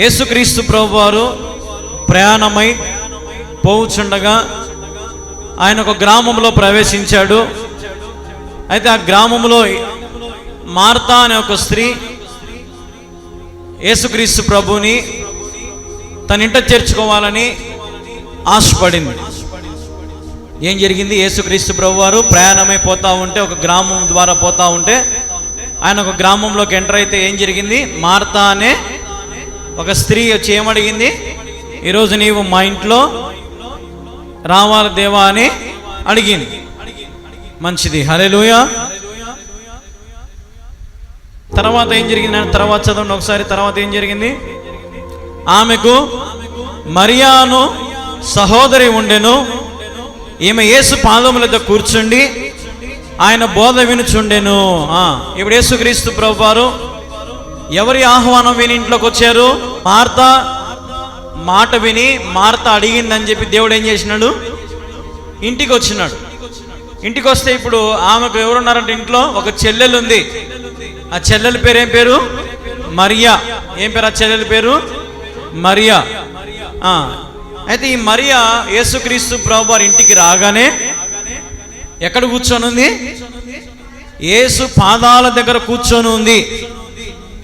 యేసుక్రీస్తు ప్రభువారు ప్రయాణమై పోవుచుండగా ఆయన ఒక గ్రామంలో ప్రవేశించాడు. అయితే ఆ గ్రామంలో మార్తా అనే ఒక స్త్రీ యేసుక్రీస్తు ప్రభుని తన ఇంట చేర్చుకోవాలని ఆశపడింది. ఏం జరిగింది? యేసుక్రీస్తు ప్రభువారు ప్రయాణమై పోతా ఉంటే, ఒక గ్రామం ద్వారా పోతా ఉంటే, ఆయన ఒక గ్రామంలోకి ఎంటర్ అయితే ఏం జరిగింది? మార్తా అనే ఒక స్త్రీ వచ్చి ఏమడిగింది? ఈరోజు నీవు మా ఇంట్లో రావాలి దేవా అని అడిగింది. మంచిది, హల్లెలూయా. తర్వాత ఏం జరిగింది? తర్వాత చదవండి ఒకసారి. తర్వాత ఏం జరిగింది? ఆమెకు మరియాను సహోదరి ఉండెను. ఈమె యేసు పాదములతో కూర్చుండి ఆయన బోధ వినుచుండెను. ఇప్పుడు యేసుక్రీస్తు ప్రభువారు ఎవరి ఆహ్వానం విని ఇంట్లోకి వచ్చారు? మార్తా మాట విని, మార్తా అడిగిందని చెప్పి దేవుడు ఏం చేసినాడు? ఇంటికి వచ్చినాడు. ఇంటికి వస్తే ఇప్పుడు ఆమెకు ఎవరున్నారంటే ఇంట్లో ఒక చెల్లెలు ఉంది. ఆ చెల్లెల పేరు ఏం పేరు? మరియా. ఏం పేరు ఆ చెల్లెల పేరు? మరియా. అయితే ఈ మరియా యేసుక్రీస్తు ప్రభువారి ఇంటికి రాగానే ఎక్కడ కూర్చొని ఉంది? యేసు పాదాల దగ్గర కూర్చొని ఉంది.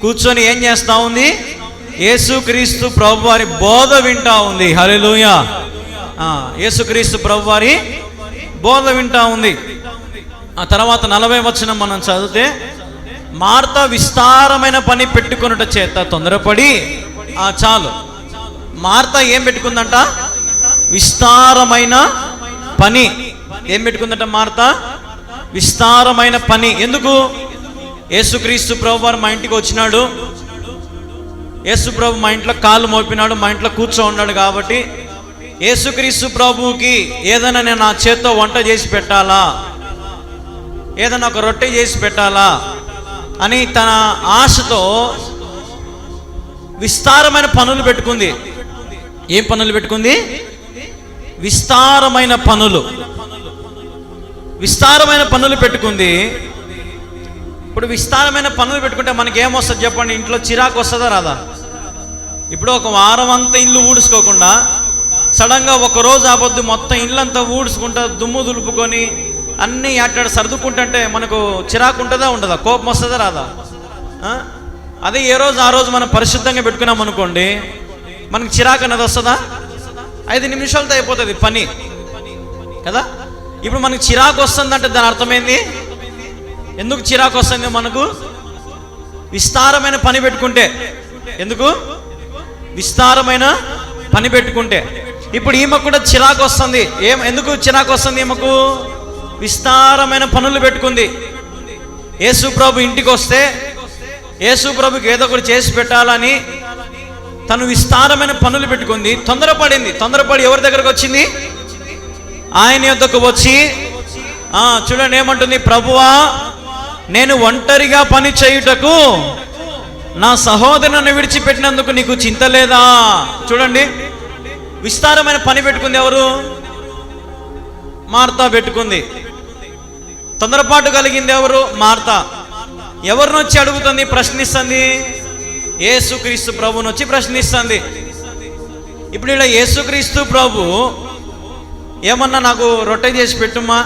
కూర్చొని ఏం చేస్తా ఉంది? యేసుక్రీస్తు ప్రభువారి బోధ వింటా ఉంది. హల్లెలూయా. యేసుక్రీస్తు ప్రభువారి బోధ వింటా ఉంది. ఆ తర్వాత 40వ వచనం మనం చదివితే, మార్తా విస్తారమైన పని పెట్టుకొనుట చేత తొందరపడి, చాలు, మార్తా ఏం పెట్టుకుందంట? విస్తారమైన పని. ఏం పెట్టుకుందంట మార్తా? విస్తారమైన పని. ఎందుకు? యేసుక్రీస్తు ప్రభువారు మా ఇంటికి వచ్చినాడు, యేసు ప్రభు మా ఇంట్లో కాళ్ళు మోపినాడు, మా ఇంట్లో కూర్చో ఉన్నాడు. కాబట్టి యేసుక్రీస్తు ప్రభువుకి ఏదైనా నేను నా చేత్తో వంట చేసి పెట్టాలా, ఏదైనా ఒక రొట్టె చేసి పెట్టాలా అని తన ఆశతో విస్తారమైన పనులు పెట్టుకుంది. ఏం పనులు పెట్టుకుంది? విస్తారమైన పనులు. విస్తారమైన పనులు పెట్టుకుంది. ఇప్పుడు విస్తారమైన పనులు పెట్టుకుంటే మనకి ఏమొస్తుంది చెప్పండి? ఇంట్లో చిరాకు వస్తుందా రాదా? ఇప్పుడు ఒక వారం అంతా ఇల్లు ఊడ్చుకోకుండా సడన్గా ఒకరోజు ఆపొద్దు మొత్తం ఇల్లంతా ఊడ్చుకుంటా దుమ్ము దులుపుకొని అన్నీ అట్టాడు సర్దుకుంటుంటే మనకు చిరాకు ఉంటుందా ఉండదా? కోపం వస్తుందా రాదా? అదే ఏ రోజు ఆ రోజు మనం పరిశుద్ధంగా పెట్టుకున్నాం అనుకోండి, మనకు చిరాకు అనేది వస్తుందా? 5 నిమిషాలతో అయిపోతుంది పని కదా. ఇప్పుడు మనకు చిరాకు వస్తుందంటే దాని అర్థమైంది. ఎందుకు చిరాకు వస్తుంది మనకు? విస్తారమైన పని పెట్టుకుంటే. ఎందుకు? విస్తారమైన పని పెట్టుకుంటే. ఇప్పుడు ఈమెకు కూడా చిరాకు వస్తుంది. ఎందుకు చిరాకు వస్తుంది ఈమెకు? విస్తారమైన పనులు పెట్టుకుంది. యేసు ప్రభు ఇంటికి వస్తే యేసు ప్రభుకి ఏదో ఒకటి చేసి పెట్టాలని తను విస్తారమైన పనులు పెట్టుకుంది. తొందరపడింది. తొందరపడి ఎవరి దగ్గరకు వచ్చింది? ఆయన యొద్దకు వచ్చి చూడండి ఏమంటుంది? ప్రభువా, నేను ఒంటరిగా పని చేయుటకు నా సహోదరుని విడిచిపెట్టినందుకు నీకు చింత లేదా? చూడండి, విస్తారమైన పని పెట్టుకుంది. ఎవరు? మార్తా పెట్టుకుంది. తొందరపాటు కలిగింది ఎవరు? మార్తా. ఎవరిని వచ్చి అడుగుతుంది? ప్రశ్నిస్తుంది. యేసుక్రీస్తు ప్రభుని వచ్చి ప్రశ్నిస్తుంది. ఇప్పుడు ఇలా యేసుక్రీస్తు ప్రభు ఏమన్నా నాకు రొట్టె చేసి పెట్టుమా,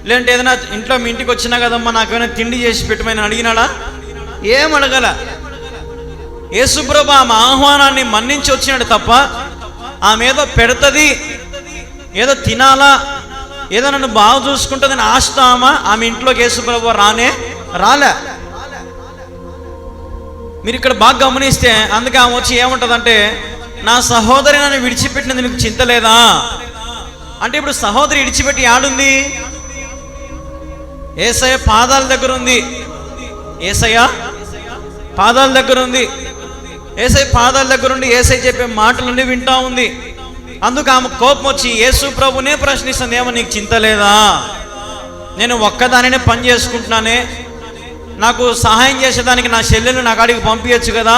లేదంటే ఏదైనా ఇంట్లో మీ ఇంటికి వచ్చినా కదమ్మా నాకు ఏమైనా తిండి చేసి పెట్టమని అడిగినాడా? ఏం అడగల. యేసుప్రభు ఆమె ఆహ్వానాన్ని మన్నించి వచ్చినాడు తప్ప ఆమె ఏదో పెడుతుంది, ఏదో తినాలా, ఏదో నన్ను బాగా చూసుకుంటుందని ఆశతో ఆమె ఇంట్లోకి యేసుప్రభు రాలే. మీరు ఇక్కడ బాగా గమనిస్తే అందుకే ఆమె వచ్చి ఏముంటుందంటే, నా సహోదరి నన్ను విడిచిపెట్టినది నీకు చింత లేదా అంటే, ఇప్పుడు సహోదరి విడిచిపెట్టి ఆడుంది? యేసయ్య పాదాల దగ్గర ఉంది. యేసయ్య పాదాల దగ్గర ఉంది. యేసయ్య పాదాల దగ్గర ఉండి యేసయ్య చెప్పే మాటలన్నీ వింటా ఉంది. అందుకు ఆమె కోపం వచ్చి యేసు ప్రభునే ప్రశ్నిస్తుంది. ఏమో నీకు చింత లేదా? నేను ఒక్కదానినే పని చేసుకుంటున్నానే, నాకు సహాయం చేసేదానికి నా చెల్లెలు నా కాడికి పంపించచ్చు కదా,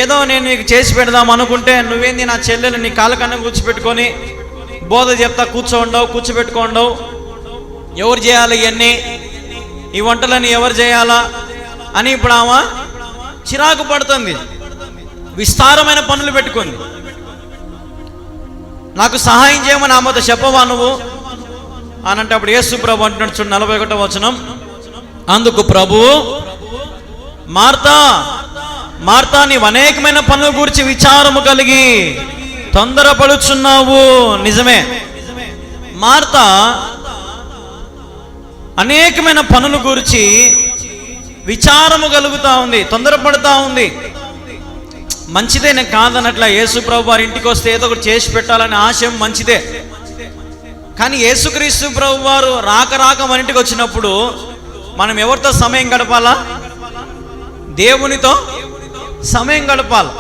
ఏదో నేను నీకు చేసి పెడదాం అనుకుంటే నువ్వేంది నా చెల్లెలు నీ కాళ్ళ కన్నా కూర్చోపెట్టుకొని బోధ చెప్తా కూర్చోబెట్టుకోండవు. ఎవరు చేయాలి ఇవన్నీ? ఈ వంటలని ఎవరు చేయాలా అని ఇప్పుడు ఆమె చిరాకు పడుతుంది. విస్తారమైన పనులు పెట్టుకుంది. నాకు సహాయం చేయమని ఆమెతో చెప్పవా నువ్వు అని అంటే అప్పుడు యేసు ప్రభు అంటున్నాడు చూడు 41వ వచనం, అందుకు ప్రభువు, మార్తా మార్తా, నీవు అనేకమైన పనుల గురించి విచారము కలిగి తొందరపడుచున్నావు. నిజమే, మార్తా అనేకమైన పనుల గురించి విచారము కలుగుతా ఉంది, తొందరపడుతూ ఉంది. మంచిదే, నేను కాదనట్లా. యేసు ప్రభు వారి ఇంటికి వస్తే ఏదో ఒకటి చేసి పెట్టాలనే ఆశయం మంచిదే. కానీ యేసుక్రీస్తు ప్రభు వారు రాక మన ఇంటికి వచ్చినప్పుడు మనం ఎవరితో సమయం గడపాలా? దేవునితో సమయం గడపాలి.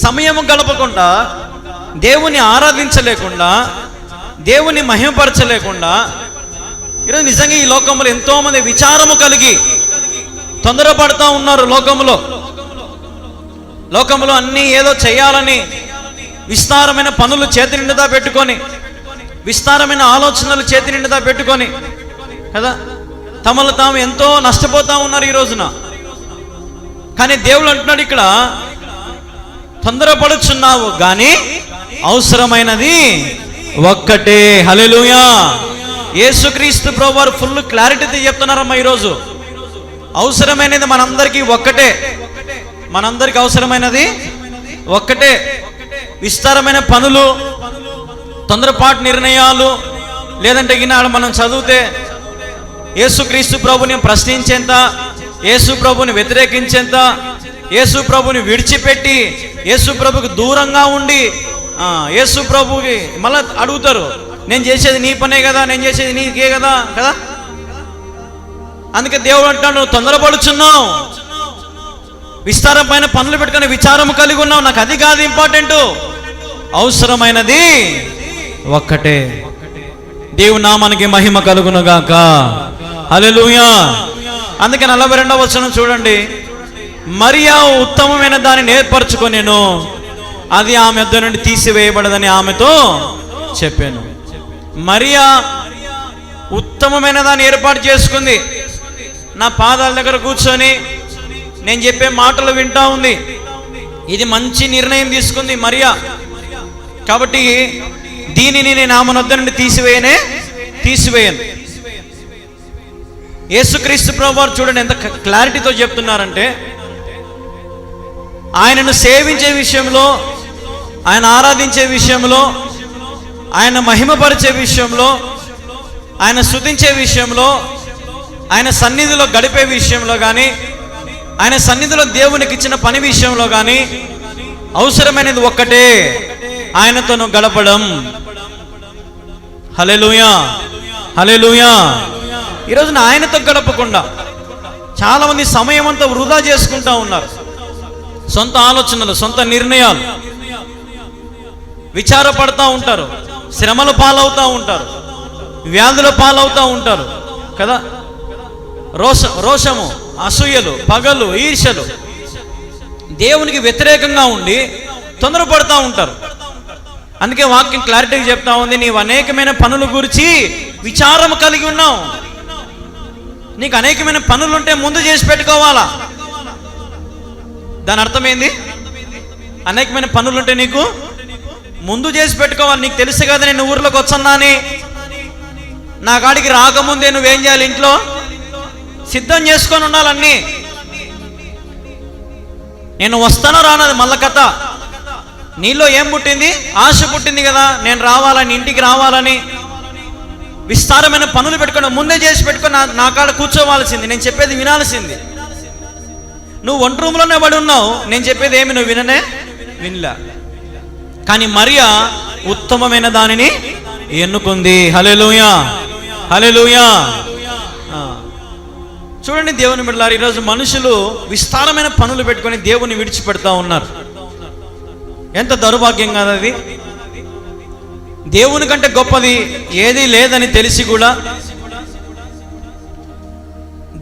సమయం గడపకుండా, దేవుని ఆరాధించలేకుండా, దేవుని మహిమపరచలేకుండా ఈరోజు నిజంగా ఈ లోకంలో ఎంతో మంది విచారము కలిగి తొందరపడుతూ ఉన్నారు. లోకంలో అన్నీ ఏదో చేయాలని విస్తారమైన పనులు చేతి నిండుదా పెట్టుకొని, విస్తారమైన ఆలోచనలు చేతి నిండుదా పెట్టుకొని కదా తమను తాము ఎంతో నష్టపోతూ ఉన్నారు ఈ రోజున. కానీ దేవుడు అంటున్నాడు ఇక్కడ, తొందరపడుచున్నావు కానీ అవసరమైనది ఒక్కటే. హల్లెలూయా. యేసుక్రీస్తు ప్రభువు వారు ఫుల్ క్లారిటీతో చెప్తున్నారమ్మా ఈరోజు. అవసరమైనది మనందరికీ ఒక్కటే. మనందరికి అవసరమైనది ఒక్కటే. విస్తారమైన పనులు, తొందరపాటు నిర్ణయాలు, లేదంటే ఈనాడు మనం చదివితే యేసుక్రీస్తు ప్రభుని ప్రశ్నించేంత, యేసు ప్రభుని వ్యతిరేకించేంత, యేసు ప్రభుని విడిచిపెట్టి యేసు ప్రభుకి దూరంగా ఉండి యేసు ప్రభుకి మళ్ళీ అడుగుతారు, నేను చేసేది నీ పనే కదా, నేను చేసేది నీకే కదా కదా. అందుకే దేవుడు అంటాడు, నువ్వు తొందరపడుచున్నావు, విస్తారమైన పనులు పెట్టుకుని విచారము కలిగి ఉన్నావు. నాకు అది కాదు ఇంపార్టెంట్, అవసరమైనది ఒక్కటే. దేవుని నామానికి మహిమ కలుగునుగాక. హల్లెలూయా. అందుకే 42వ వచనం చూడండి, మరియా ఉత్తమమైన దాన్ని ఏర్పరచుకొనెను, అది ఆమె యొద్ద నుండి తీసివేయబడదని ఆమెతో చెప్పాను. మరియా ఉత్తమమైన దాన్ని ఏర్పాటు చేసుకుంది. నా పాదాల దగ్గర కూర్చొని నేను చెప్పే మాటలు వింటా ఉంది. ఇది మంచి నిర్ణయం తీసుకుంది మరియా. కాబట్టి దీనిని నేను ఆమె వద్ద నుండి తీసివేయను. యేసుక్రీస్తు ప్రభువారు చూడండి ఎంత క్లారిటీతో చెప్తున్నారంటే, ఆయనను సేవించే విషయంలో, ఆయన ఆరాధించే విషయంలో, ఆయన మహిమపరిచే విషయంలో, ఆయన స్తుతించే విషయంలో, ఆయన సన్నిధిలో గడిపే విషయంలో కానీ, ఆయన సన్నిధిలో దేవునికి ఇచ్చిన పని విషయంలో కానీ అవసరమైనది ఒక్కటే, ఆయనతో గడపడం. హల్లెలూయా. హల్లెలూయా. ఈరోజున ఆయనతో గడపకుండా చాలా మంది సమయం అంతా వృధా చేసుకుంటా ఉన్నారు. సొంత ఆలోచనలు, సొంత నిర్ణయాలు, విచారపడతా ఉంటారు, శ్రమలు పాలవుతూ ఉంటారు, వ్యాధుల పాలవుతూ ఉంటారు కదా. రోషము, అసూయలు, పగలు, ఈర్ష్యలు, దేవునికి వ్యతిరేకంగా ఉండి తొందరపడుతూ ఉంటారు. అందుకే వాక్యం క్లారిటీగా చెప్తా ఉంది, నీవు అనేకమైన పనుల గురించి విచారం కలిగి ఉన్నావు. నీకు అనేకమైన పనులు ఉంటే ముందు చేసి పెట్టుకోవాలా. దాని అర్థమైంది, అనేకమైన పనులుంటే నీకు ముందు చేసి పెట్టుకోవాలి. నీకు తెలుసు కదా నేను ఊర్లోకి వచ్చన్నా అని, నా కాడికి రాకముందే నువ్వేం చేయాలి, ఇంట్లో సిద్ధం చేసుకొని ఉండాలన్నీ. నేను వస్తానో రానది మళ్ళా కథ. నీలో ఏం పుట్టింది? ఆశ పుట్టింది కదా, నేను రావాలని, ఇంటికి రావాలని. విస్తారమైన పనులు పెట్టుకుని ముందే చేసి పెట్టుకుని నా కాడ కూర్చోవాల్సింది, నేను చెప్పేది వినాల్సింది. నువ్వు వంట రూమ్లోనే పడి ఉన్నావు, నేను చెప్పేది ఏమి నువ్వు వినలా. కానీ మరియా ఉత్తమమైన దానిని ఎన్నుకుంది. హల్లెలూయా. హల్లెలూయా. చూడండి దేవుని బిడ్డలారా, ఈరోజు మనుషులు విస్తారమైన పనులు పెట్టుకొని దేవుని విడిచిపెడతా ఉన్నారు. ఎంత దౌర్భాగ్యం కాదు అది. దేవుని కంటే గొప్పది ఏదీ లేదని తెలిసి కూడా,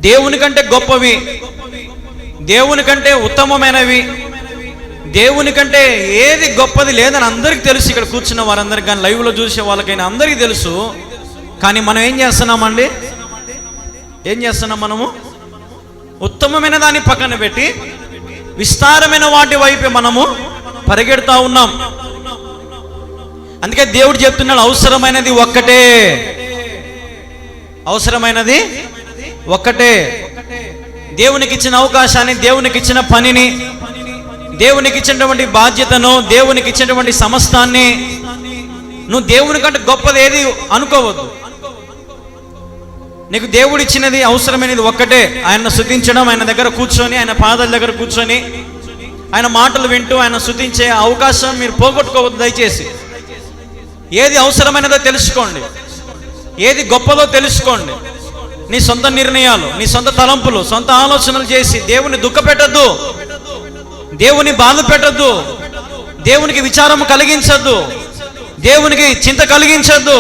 దేవుని కంటే గొప్పవి, దేవుని కంటే ఉత్తమమైనవి, దేవుని కంటే ఏది గొప్పది లేదని అందరికీ తెలుసు. ఇక్కడ కూర్చున్న వారందరికీ కానీ లైవ్లో చూసే వాళ్ళకైనా అందరికీ తెలుసు. కానీ మనం ఏం చేస్తున్నామండి? ఏం చేస్తున్నాం? మనము ఉత్తమమైన దాన్ని పక్కన పెట్టి విస్తారమైన వాటి వైపే మనము పరిగెడతా ఉన్నాం. అందుకే దేవుడు చెప్తున్నాడు, అవసరమైనది ఒక్కటే, అవసరమైనది ఒక్కటే. దేవునికి ఇచ్చిన అవకాశాన్ని, దేవునికి ఇచ్చిన పనిని, దేవునికి ఇచ్చినటువంటి బాధ్యతను, దేవునికి ఇచ్చినటువంటి సమస్తాన్ని నువ్వు దేవుని కంటే గొప్పది ఏది అనుకోవద్దు. నీకు దేవుడు ఇచ్చినది, అవసరమైనది ఒక్కటే, ఆయన స్తుతించడం, ఆయన దగ్గర కూర్చొని, ఆయన పాదాల దగ్గర కూర్చొని ఆయన మాటలు వింటూ ఆయన స్తుతించే అవకాశం మీరు పోగొట్టుకోవద్దు దయచేసి. ఏది అవసరమైనదో తెలుసుకోండి, ఏది గొప్పదో తెలుసుకోండి. నీ సొంత నిర్ణయాలు, నీ సొంత తలంపులు, సొంత ఆలోచనలు చేసి దేవుని దుఃఖ పెట్టద్దు, దేవుని బాధ పెట్టద్దు, దేవునికి విచారం కలిగించద్దు, దేవునికి చింత కలిగించద్దు.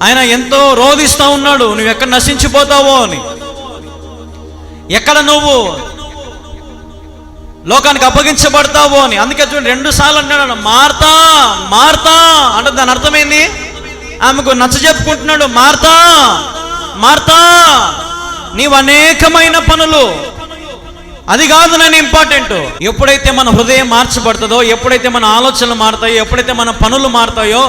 ఆయన ఎంతో రోధిస్తూ ఉన్నాడు, నువ్వు ఎక్కడ నశించిపోతావో అని, ఎక్కడ నువ్వు లోకానికి అప్పగించబడతావో అని. అందుకే చూడండి 2 సార్లు అంటున్నాడు, మార్తా మార్తా అంటే దాని అర్థమైంది, ఆమెకు నచ్చ చెప్పుకుంటున్నాడు, మార్తా మార్తా నీవు అనేకమైన పనులు, అది కాదు నేను ఇంపార్టెంట్. ఎప్పుడైతే మన హృదయం మార్చబడుతుందో, ఎప్పుడైతే మన ఆలోచనలు మారుతాయో, ఎప్పుడైతే మన పనులు మారుతాయో,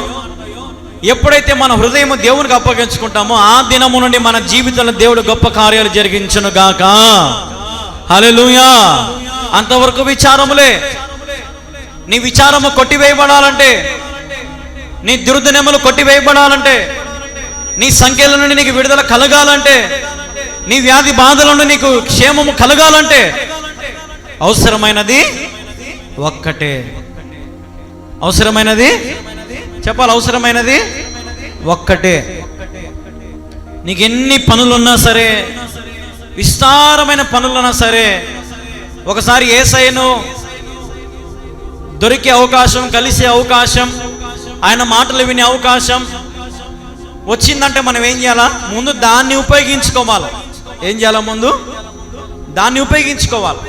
ఎప్పుడైతే మన హృదయం దేవునికి అప్పగించుకుంటామో, ఆ దినము నుండి మన జీవితంలో దేవుడు గొప్ప కార్యాలు జరిగించును గాక. హల్లెలూయా. అంతవరకు విచారములే. నీ విచారము కొట్టివేయబడాలంటే, నీ దుర్దినములు కొట్టివేయబడాలంటే, నీ సంఖ్యల నుండి నీకు విడుదల కలగాలంటే, నీ వ్యాధి బాధల నుండి నీకు క్షేమము కలగాలంటే అవసరమైనది ఒక్కటే. అవసరమైనది చెప్పాలి, అవసరమైనది ఒక్కటే. నీకు ఎన్ని పనులున్నా సరే, విస్తారమైన పనులున్నా సరే, ఒకసారి యేసయ్యను దొరికే అవకాశం, కలిసే అవకాశం, ఆయన మాటలు వినే అవకాశం వచ్చిందంటే మనం ఏం చేయాలా? ముందు దాన్ని ఉపయోగించుకోవాలి. ఏం చేయాలా? ముందు దాన్ని ఉపయోగించుకోవాలి.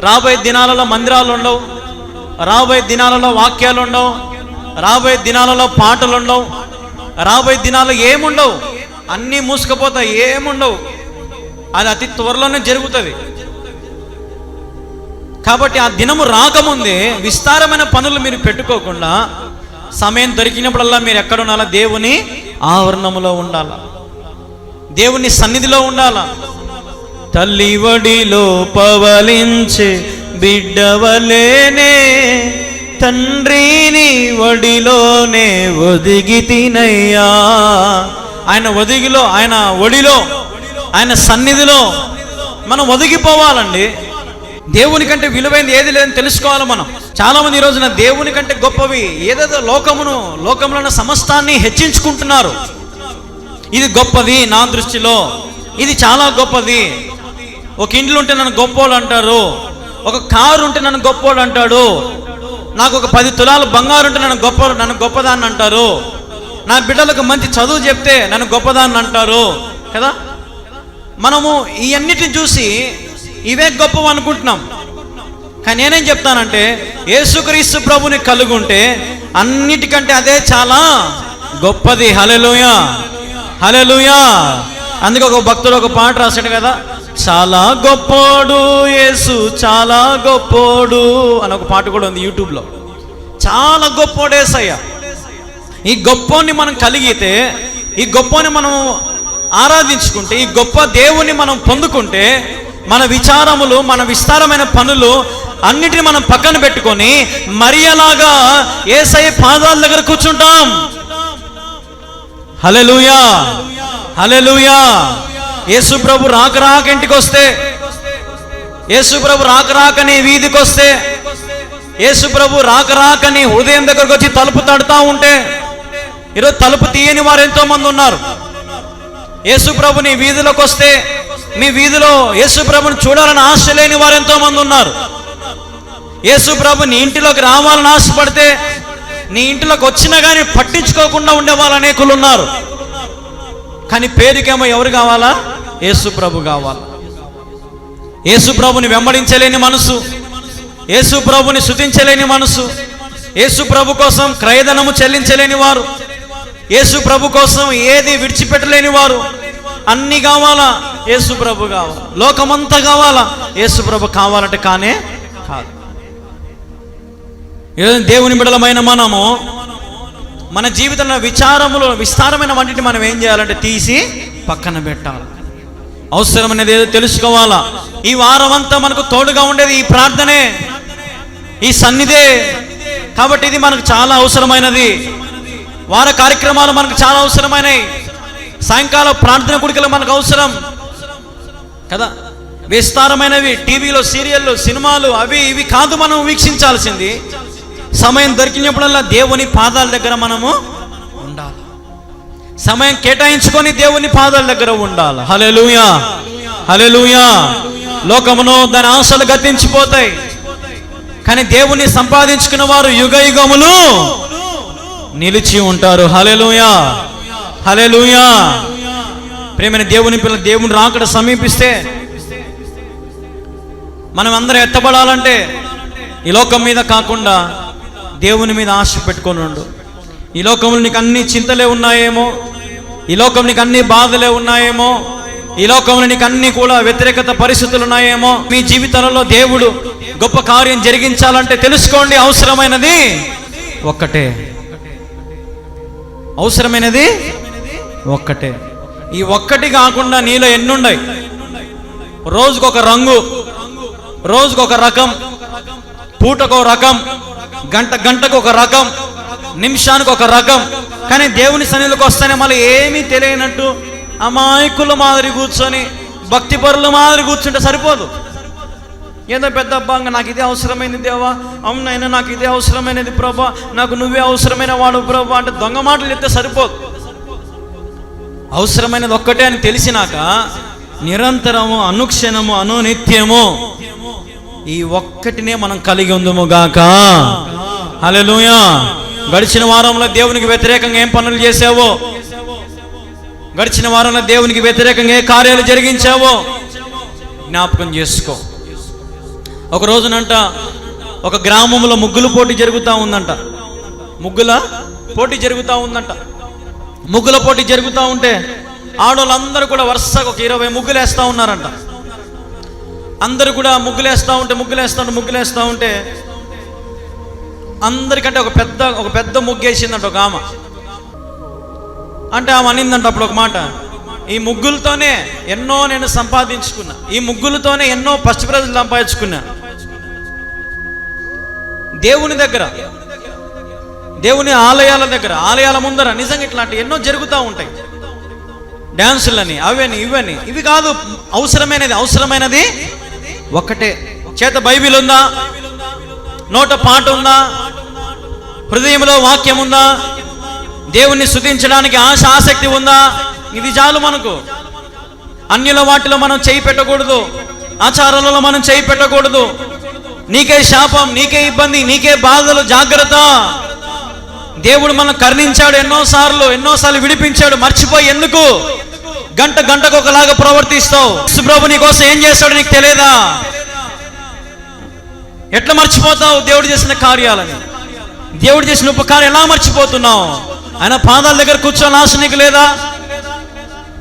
రాబోయే దినాలలో మందిరాలు ఉండవు, రాబోయే దినాలలో వాక్యాలు ఉండవు, రాబోయే దినాలలో పాటలు ఉండవు, రాబోయే దినాలు ఏముండవు, అన్నీ మూసుకుపోతాయి, ఏముండవు. అది అతి త్వరలోనే జరుగుతుంది. కాబట్టి ఆ దినము రాకముందే విస్తారమైన పనులు మీరు పెట్టుకోకుండా సమయం దొరికినప్పుడల్లా మీరు ఎక్కడ ఉండాలా? దేవుని ఆవరణములో ఉండాలా, దేవుని సన్నిధిలో ఉండాలా. తల్లి వడిలో పవలించే బిడ్డవలేనే, తండ్రిని వడిలోనే ఒదిగి తినయ్యా. ఆయన ఒదిగిలో, ఆయన ఒడిలో, ఆయన సన్నిధిలో మనం ఒదిగిపోవాలండి. దేవుని కంటే విలువైంది ఏది లేదని తెలుసుకోవాలి మనం. చాలా మంది ఈ రోజున దేవుని కంటే గొప్పవి ఏదేదో లోకంలో ఉన్న సమస్తాన్ని హెచ్చించుకుంటున్నారు. ఇది గొప్పది నా దృష్టిలో, ఇది చాలా గొప్పది. ఒక ఇంట్లో ఉంటే నన్ను గొప్పోడు అంటారు, ఒక కారు ఉంటే నన్ను గొప్పోడు అంటాడు, నాకు ఒక 10 తులాలు బంగారు ఉంటే నన్ను గొప్పదాన్ని అంటారు, నా బిడ్డలకు మంచి చదువు చెప్తే నన్ను గొప్పదాన్ని అంటారు కదా. మనము ఇవన్నిటిని చూసి ఇవే గొప్పవి అనుకుంటున్నాం. కానీ నేనేం చెప్తానంటే, యేసుక్రీస్తు ప్రభుని కలుగుంటే అన్నిటికంటే అదే చాలా గొప్పది. హల్లెలూయా, హల్లెలూయా. అందుకే ఒక భక్తుడు ఒక పాట రాశాడు కదా, చాలా గొప్పోడు యేసు, చాలా గొప్పోడు అని ఒక పాట కూడా ఉంది యూట్యూబ్లో. చాలా గొప్పోడు యేసయ్య. ఈ గొప్పోని మనం కలిగితే, ఈ గొప్పని మనం ఆరాధించుకుంటే, ఈ గొప్ప దేవుని మనం పొందుకుంటే, మన విచారములు, మన విస్తారమైన పనులు అన్నిటిని మనం పక్కన పెట్టుకొని మరియలాగా యేసయ్య పాదాల దగ్గర కూర్చుంటాం. హల్లెలూయా, హల్లెలూయా. యేసు ప్రభు రాక ఇంటికి వస్తే, యేసు ప్రభు రాక నీ వీధికి వస్తే, యేసు ప్రభు రాక నీ హృదయం దగ్గరకు వచ్చి తలుపు తడుతూ ఉంటే, ఈరోజు తలుపు తీయని వారు ఎంతో మంది ఉన్నారు. యేసు ప్రభు నీ వీధిలోకి వస్తే, మీ వీధిలో యేసు ప్రభుని చూడాలని ఆశ లేని వారు ఎంతో మంది ఉన్నారు. యేసు ప్రభు నీ ఇంటిలోకి రావాలని ఆశపడితే, నీ ఇంటిలోకి వచ్చినా కానీ పట్టించుకోకుండా ఉండే వాళ్ళు అనేకులు ఉన్నారు. కానీ పేరుకేమో ఎవరు కావాలా? యేసు ప్రభు కావాలా. యేసు ప్రభుని వెంబడించలేని మనసు, యేసు ప్రభుని స్తుతించలేని మనసు, యేసు ప్రభు కోసం క్రయధనము చెల్లించలేని వారు, యేసు ప్రభు కోసం ఏది విడిచిపెట్టలేని వారు, అన్ని కావాలా. యేసు ప్రభు కావాలా, లోకమంతా కావాలా, యేసు ప్రభు కావాలంటే కానే కాదు. దేవుని బిడ్డలమైన మనము మన జీవితంలో విస్తారమైన వాటిని మనం ఏం చేయాలంటే తీసి పక్కన పెట్టాలి. అవసరమైనది ఏదో తెలుసుకోవాలా. ఈ వారం అంతా మనకు తోడుగా ఉండేది ఈ ప్రార్థనే, ఈ సన్నిధే. కాబట్టి ఇది మనకు చాలా అవసరమైనది. వార కార్యక్రమాలు మనకు చాలా అవసరమైనవి. సాయంకాలం ప్రార్థన కూడికలు మనకు అవసరం కదా. విస్తారమైనవి టీవీలో సీరియళ్ళు, సినిమాలు అవి ఇవి కాదు మనం వీక్షించాల్సింది. సమయం దొరికినప్పుడల్లా దేవుని పాదాల దగ్గర మనము ఉండాలి. సమయం కేటాయించుకొని దేవుని పాదాల దగ్గర ఉండాలి. హల్లెలూయా, హల్లెలూయా. లోకమును దాని ఆశలు గతించిపోతాయి, కానీ దేవుని సంపాదించుకున్న వారు యుగ యుగములు నిలిచి ఉంటారు. హల్లెలూయా, హల్లెలూయా. ప్రేమైన దేవుని పిల్లలు, దేవుని రాకడ సమీపిస్తే మనం అందరం ఎత్తబడాలంటే ఈ లోకం మీద కాకుండా దేవుని మీద ఆశ పెట్టుకొని ఉండు. ఈ లోకంలో నీకు అన్ని చింతలే ఉన్నాయేమో, ఈ లోకంలో నీకు అన్ని బాధలే ఉన్నాయేమో, ఈ లోకంలో నీకు అన్ని కూడా వ్యతిరేకత పరిస్థితులు ఉన్నాయేమో. మీ జీవితాలలో దేవుడు గొప్ప కార్యం జరిగించాలంటే తెలుసుకోండి, అవసరమైనది ఒక్కటే, అవసరమైనది ఒక్కటే. ఈ ఒక్కటి కాకుండా నీలో ఎన్నున్నాయి? రోజుకొక రంగు, రోజుకొక రకం, పూటకు ఒక రకం, గంటకు ఒక రకం, నిమిషానికి ఒక రకం. కానీ దేవుని సన్నిధిలోకి వస్తేనే మళ్ళీ ఏమీ తెలియనట్టు అమాయకుల మాదిరి కూర్చొని భక్తి పరుల మాదిరి కూర్చుంటే సరిపోదు. ఏదో పెద్ద అబ్బాంగా నాకు ఇదే అవసరమైంది దేవా, అవునైనా నాకు ఇదే అవసరమైనది ప్రభా, నాకు నువ్వే అవసరమైన వాడు ప్రభా అంటే దొంగ మాటలు చెప్తే సరిపోదు. అవసరమైనది ఒక్కటే అని తెలిసినాక నిరంతరము, అనుక్షణము, అనునిత్యము ఈ ఒక్కటినే మనం కలిగి ఉందుము గాక. హల్లెలూయా. గడిచిన వారంలో దేవునికి వ్యతిరేకంగా ఏం పనులు చేసావో, గడిచిన వారంలో దేవునికి వ్యతిరేకంగా ఏ కార్యాలు జరిగించావో జ్ఞాపకం చేసుకో. ఒక రోజునంట ఒక గ్రామంలో ముగ్గుల పోటీ జరుగుతూ ఉందంట. ముగ్గుల పోటీ జరుగుతూ ఉందంట. ముగ్గుల పోటీ జరుగుతూ ఉంటే ఆడవాళ్ళందరూ కూడా వరుసగా ఒక 20 ముగ్గులు వేస్తూ ఉన్నారంట. అందరూ కూడా ముగ్గులేస్తూ ఉంటే అందరికంటే ఒక పెద్ద ముగ్గేసిందంట ఒక ఆమె. అంటే ఆమె అనిందంట అప్పుడు ఒక మాట, ఈ ముగ్గులతోనే ఎన్నో నేను సంపాదించుకున్నా, ఈ ముగ్గులతోనే ఎన్నో ఫస్ట్ ప్రైజులు సంపాదించుకున్నా. దేవుని దగ్గర, దేవుని ఆలయాల దగ్గర, ఆలయాల ముందర నిజంగా ఇట్లాంటి ఎన్నో జరుగుతూ ఉంటాయి. డ్యాన్సులని, అవని ఇవని, ఇవి కాదు అవసరమైనది ఒక్కటే. చేత బైబిల్ ఉందా, నోట పాట ఉందా, హృదయంలో వాక్యం ఉందా, దేవుణ్ణి స్తుతించడానికి ఆసక్తి ఉందా, ఇది చాలు మనకు. అన్యుల వాటిలో మనం చేయి పెట్టకూడదు, ఆచారాలలో మనం చేయి పెట్టకూడదు. నీకే శాపం, నీకే ఇబ్బంది, నీకే బాధలు, జాగ్రత్త. దేవుడు మనం కరుణించాడు ఎన్నోసార్లు విడిపించాడు. మర్చిపోయి ఎందుకు గంటకు ఒకలాగా ప్రవర్తిస్తావు? ప్రభు నీ కోసం ఏం చేస్తాడు నీకు తెలియదా? ఎట్లా మర్చిపోతావు దేవుడు చేసిన కార్యాలని? దేవుడు చేసిన ఉపకారం ఎలా మర్చిపోతున్నావు? ఆయన పాదాల దగ్గర కూర్చొని ఆశ నీకు లేదా?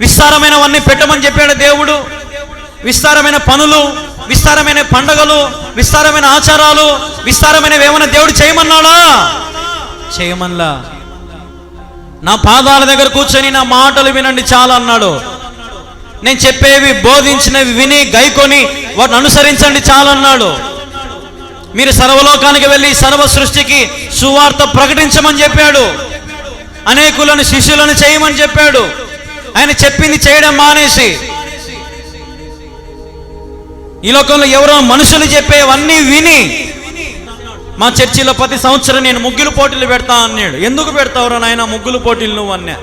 విస్తారమైనవన్నీ పెట్టమని చెప్పాడు దేవుడు. విస్తారమైన పనులు, విస్తారమైన పండగలు, విస్తారమైన ఆచారాలు, విస్తారమైనవి ఏమైనా దేవుడు చేయమన్నాడా? చేయమన్లా. నా పాదాల దగ్గర కూర్చొని నా మాటలు వినండి చాలు అన్నాడు. నేను చెప్పేవి, బోధించినవి విని గైకొని వాటిని అనుసరించండి చాలన్నాడు. మీరు సర్వలోకానికి వెళ్ళి సర్వ సృష్టికి సువార్త ప్రకటించమని చెప్పాడు. అనేకులను శిష్యులను చేయమని చెప్పాడు. ఆయన చెప్పింది చేయడం మానేసి ఈ లోకంలో ఎవరో మనుషులు చెప్పేవన్నీ విని, మా చర్చిలో ప్రతి సంవత్సరం నేను ముగ్గులు పోటీలు పెడతా అన్నాడు. ఎందుకు పెడతావురా నాయన ముగ్గులు పోటీలు నువ్వు అన్నా?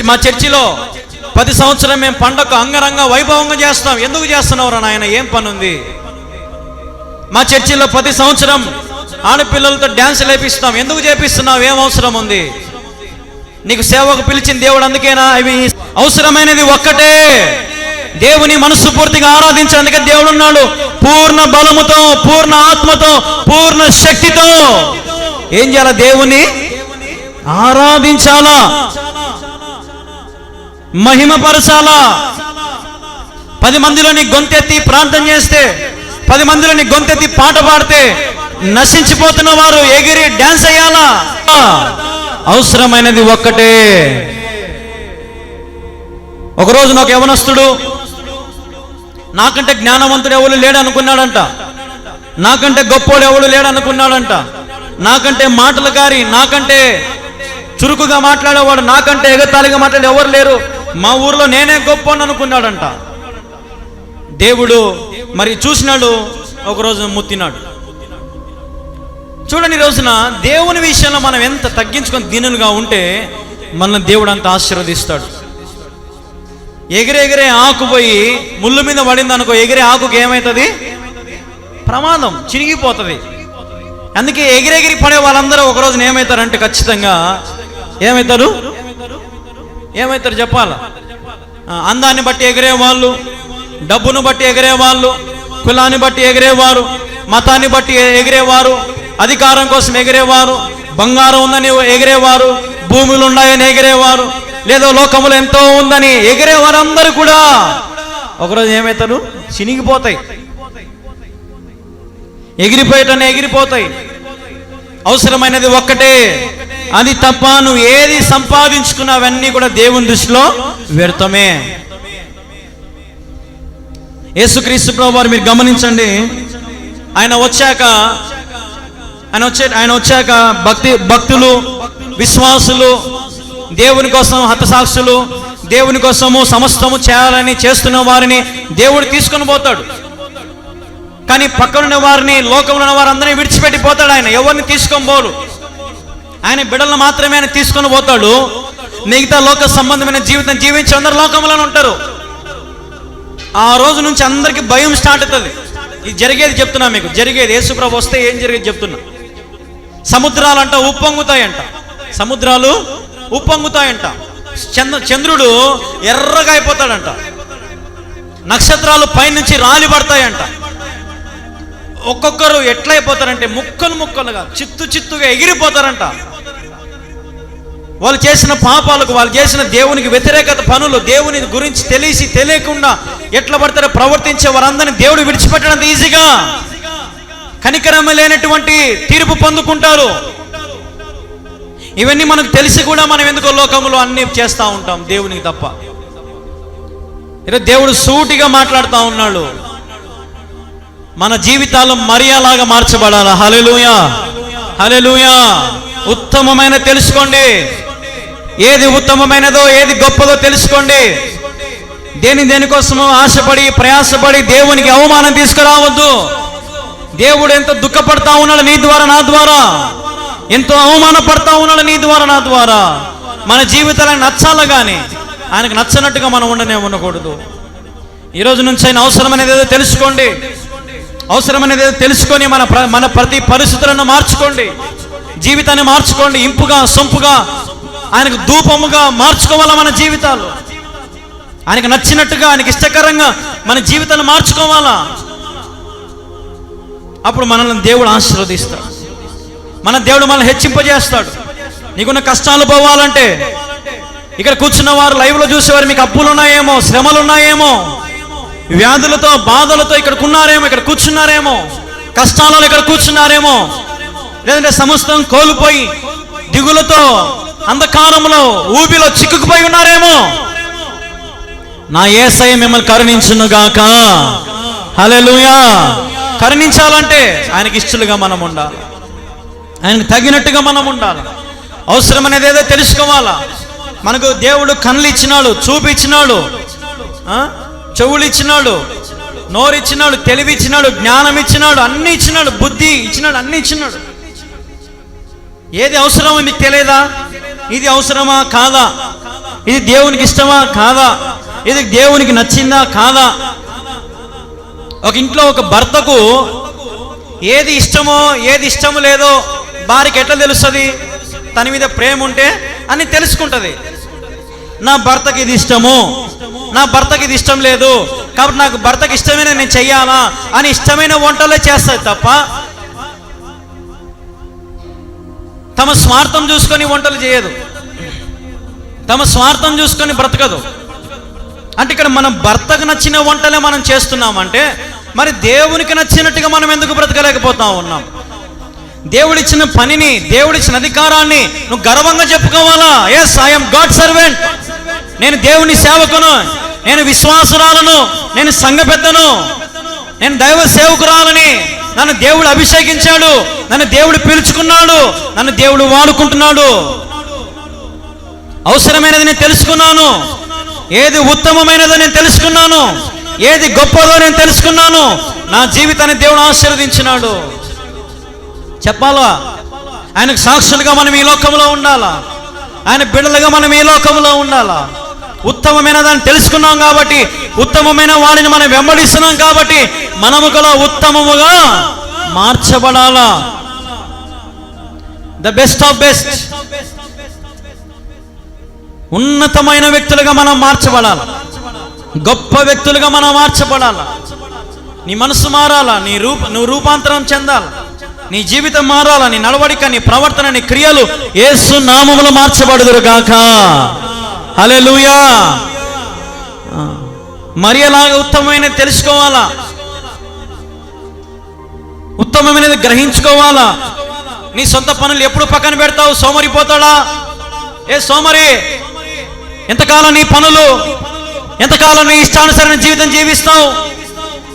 మా చర్చిలో ప్రతి సంవత్సరం మేము పండగ అంగరంగ వైభవంగా చేస్తాం. ఎందుకు చేస్తున్నావురా నాయన? ఏం పని ఉంది? మా చర్చిలో ప్రతి సంవత్సరం ఆడపిల్లలతో డ్యాన్స్ లేపిస్తాం. ఎందుకు చేపిస్తున్నావు? ఏం అవసరం ఉంది? నీకు సేవకు పిలిచిన దేవుడు అందుకేనా? ఇవి అవసరమైనది ఒక్కటే, దేవుని మనస్సు పూర్తిగా ఆరాధించడానికి దేవుడు ఉన్నాడు. పూర్ణ బలముతో, పూర్ణ ఆత్మతో, పూర్ణ శక్తితో. ఏం చేయాలా? దేవుని ఆరాధించాలా. మహిమపరచాలా. 10 మందిలో నీ గొంతెత్తి ప్రార్థన చేస్తే, 10 మందిలో నీ గొంతెత్తి పాట పాడితే నశించిపోతున్న వారు ఎగిరి డాన్స్ అయ్యాలా. అవసరమైనది ఒక్కటే. ఒకరోజు నాకు యవనస్తుడు నాకంటే జ్ఞానవంతుడు ఎవరు లేడు అనుకున్నాడంట, నాకంటే గొప్పోడు ఎవడు లేడు అనుకున్నాడంట, నాకంటే మాటలు గారి, నాకంటే చురుకుగా మాట్లాడేవాడు, నాకంటే ఎగతాళిగా మాట్లాడే ఎవరు లేరు, మా ఊర్లో నేనే గొప్ప అనుకున్నాడంట. దేవుడు మరి చూసినాడు, ఒకరోజు ముత్తినాడు. చూడండి, ఈ రోజున దేవుని విషయంలో మనం ఎంత తగ్గించుకొని దీనులుగా ఉంటే మన దేవుడు అంత ఆశీర్వదిస్తాడు. ఎగిరే ఆకు పోయి ముళ్ళు మీద పడింది అనుకో, ఎగిరే ఆకుకి ఏమవుతుంది? ప్రమాదం, చినిగిపోతుంది. అందుకే ఎగిరెగిరి పడే వాళ్ళందరూ ఒక రోజున ఏమవుతారంటే ఖచ్చితంగా ఏమవుతారు చెప్పాల. అందాన్ని బట్టి ఎగిరేవాళ్ళు, డబ్బును బట్టి ఎగిరేవాళ్ళు, కులాన్ని బట్టి ఎగిరేవారు, మతాన్ని బట్టి ఎగిరేవారు, అధికారం కోసం ఎగిరేవారు, బంగారం ఉందని ఎగిరేవారు, భూములు ఉన్నాయని ఎగిరేవారు, లేదో లోకములు ఎంతో ఉందని ఎగిరేవారందరూ కూడా ఒకరోజు ఏమవుతారు? చినిగిపోతాయి. ఎగిరిపోయేటనే ఎగిరిపోతాయి. అవసరమైనది ఒక్కటే, అది తప్ప నువ్వు ఏది సంపాదించుకున్నావన్నీ కూడా దేవుని దృష్టిలో వ్యర్థమే. యేసుక్రీస్తు ప్రభువారు మీరు గమనించండి, ఆయన వచ్చాక భక్తులు, విశ్వాసులు, దేవుని కోసం హతసాక్షులు, దేవుని కోసము సమస్తము చేయాలని చేస్తున్న వారిని దేవుడు తీసుకొని పోతాడు. కానీ పక్కనున్న వారిని, లోకంలో ఉన్న వారందరినీ విడిచిపెట్టి పోతాడు. ఆయన ఎవరిని తీసుకొని పోరు. ఆయన బిడ్డలను మాత్రమే ఆయన తీసుకొని పోతాడు. మిగతా లోక సంబంధమైన జీవితం జీవించి అందరు లోకంలోనే ఉంటారు. ఆ రోజు నుంచి అందరికీ భయం స్టార్ట్ అవుతుంది. ఇది జరిగేది చెప్తున్నా మీకు, జరిగేది. యేసుప్రభు వస్తే ఏం జరిగేది చెప్తున్నా. సముద్రాలంట ఉప్పొంగుతాయంట, సముద్రాలు ఉప్పొంగుతాయంట. చంద్రుడు ఎర్రగా అయిపోతాడంట, నక్షత్రాలు పైనుంచి రాలి పడతాయంట. ఒక్కొక్కరు ఎట్లా అయిపోతారంటే ముక్కలుగా చిత్తుగా ఎగిరిపోతారంట. వాళ్ళు చేసిన పాపాలకు, వాళ్ళు చేసిన దేవునికి వ్యతిరేకత పనులు, దేవుని గురించి తెలియకుండా ఎట్లా పడతారో ప్రవర్తించే వారందరినీ దేవుడు విడిచిపెట్టడం ఈజీగా, కనికరం లేనటువంటి తీర్పు పొందుకుంటారు. ఇవన్నీ మనకు తెలిసి కూడా మనం ఎందుకో లోకంలో అన్ని చేస్తూ ఉంటాం దేవునికి తప్ప. ఈరోజు దేవుడు సూటిగా మాట్లాడుతూ ఉన్నాడు, మన జీవితాలు మరియాలాగా మార్చబడాలి. హల్లెలూయా, హల్లెలూయా. ఉత్తమమైన తెలుసుకోండి, ఏది ఉత్తమమైనదో ఏది గొప్పదో తెలుసుకోండి. దేనికోసమో ఆశపడి ప్రయాసపడి దేవునికి అవమానం తీసుకురావద్దు. దేవుడు ఎంతో దుఃఖపడతా ఉన్నాడు నీ ద్వారా నా ద్వారా, ఎంతో అవమానపడతా ఉన్నాడు నీ ద్వారా నా ద్వారా. మన జీవితాలకు నచ్చాలి, కానీ ఆయనకు నచ్చనట్టుగా మనం ఉండకూడదు. ఈరోజు నుంచి ఆయన అవసరమైనది ఏదో తెలుసుకోండి, అవసరమైనది ఏదో తెలుసుకొని మన ప్రతి పరిస్థితులను మార్చుకోండి, జీవితాన్ని మార్చుకోండి. ఇంపుగా సొంపుగా ఆయనకు ధూపముగా మార్చుకోవాలా మన జీవితాలు. ఆయనకు నచ్చినట్టుగా, ఆయనకి ఇష్టకరంగా మన జీవితాన్ని మార్చుకోవాలా. అప్పుడు మనల్ని దేవుడు ఆశీర్వదిస్తాడు, మన దేవుడు మనల్ని హెచ్చింపజేస్తాడు. నీకున్న కష్టాలు పోవాలంటే, ఇక్కడ కూర్చున్న వారు, లైవ్లో చూసేవారు, మీకు అప్పులు ఉన్నాయేమో, శ్రమలు ఉన్నాయేమో, వ్యాధులతో బాధలతో ఇక్కడ కూర్చున్నారేమో, కష్టాలలో ఇక్కడ కూర్చున్నారేమో, లేదంటే సమస్తం కోల్పోయి దిగులతో అంధకారంలో ఊబిలో చిక్కుకుపోయి ఉన్నారేమో. నా యేసయ్య మిమ్మల్ని కరుణించునుగాక. హల్లెలూయా. కరుణించాలంటే ఆయనకి ఇష్టలుగా మనం ఉండాలి, ఆయనకు తగినట్టుగా మనం ఉండాలి. అవసరమనేది ఏదో తెలుసుకోవాలా. మనకు దేవుడు కళ్ళు ఇచ్చినాడు, చూపు ఇచ్చినాడు, చెవులు ఇచ్చినాడు, నోరు ఇచ్చినాడు, తెలివి ఇచ్చినాడు, జ్ఞానం ఇచ్చినాడు, అన్ని ఇచ్చినాడు, బుద్ధి ఇచ్చినాడు, అన్ని ఇచ్చినాడు. ఏది అవసరమో మీకు తెలియదా? ఇది అవసరమా కాదా? ఇది దేవునికి ఇష్టమా కాదా? ఇది దేవునికి నచ్చిందా కాదా? ఒక ఇంట్లో ఒక భర్తకు ఏది ఇష్టమో ఏది ఇష్టము లేదో భార్యకి ఎట్లా తెలుస్తుంది? తన మీద ప్రేమ ఉంటే అని తెలుసుకుంటుంది. నా భర్తకి ఇది ఇష్టము, నా భర్తకి ఇది ఇష్టం లేదు, కాబట్టి నాకు భర్తకి ఇష్టమైన నేను చెయ్యాలా అని ఇష్టమైన వంటలే చేస్తుంది తప్ప తమ స్వార్థం చూసుకొని వంటలు చేయదు. తమ స్వార్థం చూసుకొని బ్రతకదు. అంటే ఇక్కడ మనం భర్తకు నచ్చిన వంటలే మనం చేస్తున్నామంటే మరి దేవునికి నచ్చినట్టుగా మనం ఎందుకు బ్రతకలేకపోతా ఉన్నాం? దేవుడిచ్చిన పనిని, దేవుడిచ్చిన అధికారాన్ని నువ్వు గర్వంగా చెప్పుకోవాలా. ఎస్, ఐఎమ్ గాడ్ సర్వెంట్, నేను దేవుని సేవకును, నేను విశ్వాసురాలను, నేను సంఘ పెద్దను, నేను దైవ సేవకురాలని, నన్ను దేవుడు అభిషేకించాడు, నన్ను దేవుడు పిలుచుకున్నాడు, నన్ను దేవుడు వాడుకుంటున్నాడు, అవసరమైనది నేను తెలుసుకున్నాను, ఏది ఉత్తమమైనదో నేను తెలుసుకున్నాను, ఏది గొప్పదో నేను తెలుసుకున్నాను, నా జీవితాన్ని దేవుడు ఆశీర్వదించినాడు చెప్పాలా. ఆయనకు సాక్షులుగా మనం ఈ లోకంలో ఉండాలా, ఆయన బిడ్డలుగా మనం ఈ లోకంలో ఉండాలా. ఉత్తమమైన దాన్ని తెలుసుకున్నాం కాబట్టి, ఉత్తమమైన వాడిని మనం వెంబడిస్తున్నాం కాబట్టి మనము కూడా ఉత్తమముగా మార్చబడాలా. ద బెస్ట్ ఆఫ్ బెస్ట్, ఉన్నతమైన వ్యక్తులుగా మనం మార్చబడాలి, గొప్ప వ్యక్తులుగా మనం మార్చబడాలి. నీ మనసు మారాలా, నువ్వు రూపాంతరం చెందాలి, నీ జీవితం మారాలా, నీ నడవడిక, నీ ప్రవర్తన, నీ క్రియలు యేసు నామములో మార్చబడుదురు గాక. హల్లెలూయా. మరి అలాగా ఉత్తమమైనది తెలుసుకోవాలా, ఉత్తమమైనది గ్రహించుకోవాలా. నీ సొంత పనులు ఎప్పుడు పక్కన పెడతావు? సోమరిపోతాడా? ఏ సోమరి, ఎంతకాలం నీ పనులు, ఎంతకాలం నీ ఇష్టానుసరణ జీవితం జీవిస్తావు?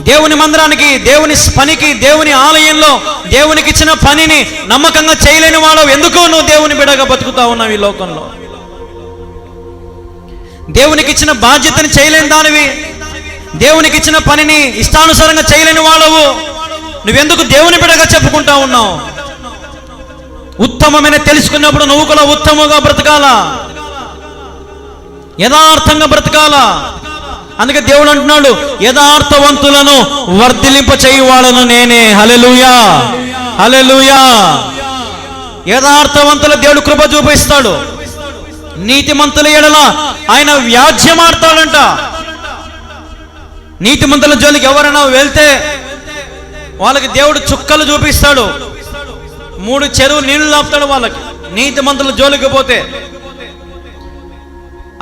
దేవుని మందిరానికి, దేవుని పనికి, దేవుని ఆలయంలో దేవునికి ఇచ్చిన పనిని నమ్మకంగా చేయలేని వాడు ఎందుకు నువ్వు దేవుని బిడ్డగా బతుకుతా ఉన్నావు ఈ లోకంలో? దేవునికి ఇచ్చిన బాధ్యతని చేయలేని దానివి, దేవునికి ఇచ్చిన పనిని ఇష్టానుసారంగా చేయలేని వాళ్ళవు, నువ్వెందుకు దేవుని బిడ్డగా చెప్పుకుంటా ఉన్నావు? ఉత్తమమైన తెలుసుకున్నప్పుడు నువ్వు కూడా ఉత్తమంగా బ్రతకాలా, యథార్థంగా బ్రతకాలా. అందుకే దేవుడు అంటున్నాడు, యథార్థవంతులను వర్ధిలింప చేయువాడను నేనే. హల్లెలూయా, హల్లెలూయా. యథార్థవంతుల దేవుడు కృప చూపిస్తాడు, నీతిమంతుల ఎడల ఆయన వ్యాజ్యమాడతాడంట. నీతిమంతుల జోలికి ఎవరైనా వెళ్తే వాళ్ళకి దేవుడు చుక్కలు చూపిస్తాడు, 3 చెరువులు నీళ్లు లాపుతాడు వాళ్ళకి, నీతిమంతుల జోలికి పోతే.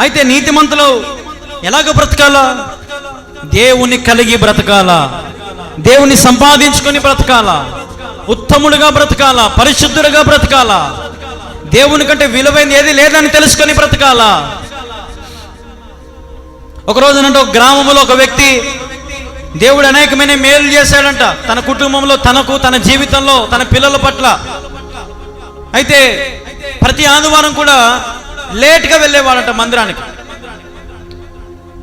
అయితే నీతిమంతులు ఎలాగ బ్రతకాలా? దేవుని కలిగి బ్రతకాలా, దేవుని సంపాదించుకొని బ్రతకాలా, ఉత్తముడుగా బ్రతకాలా, పరిశుద్ధుడుగా బ్రతకాలా, దేవుని కంటే విలువైంది ఏది లేదని తెలుసుకొని బ్రతకాలా. ఒక రోజునంటే ఒక గ్రామంలో ఒక వ్యక్తి దేవుడు అనేకమైన మేలు చేశాడంట తన కుటుంబంలో, తనకు, తన జీవితంలో, తన పిల్లల పట్ల. అయితే ప్రతి ఆదివారం కూడా లేట్గా వెళ్ళేవాడంట మందిరానికి.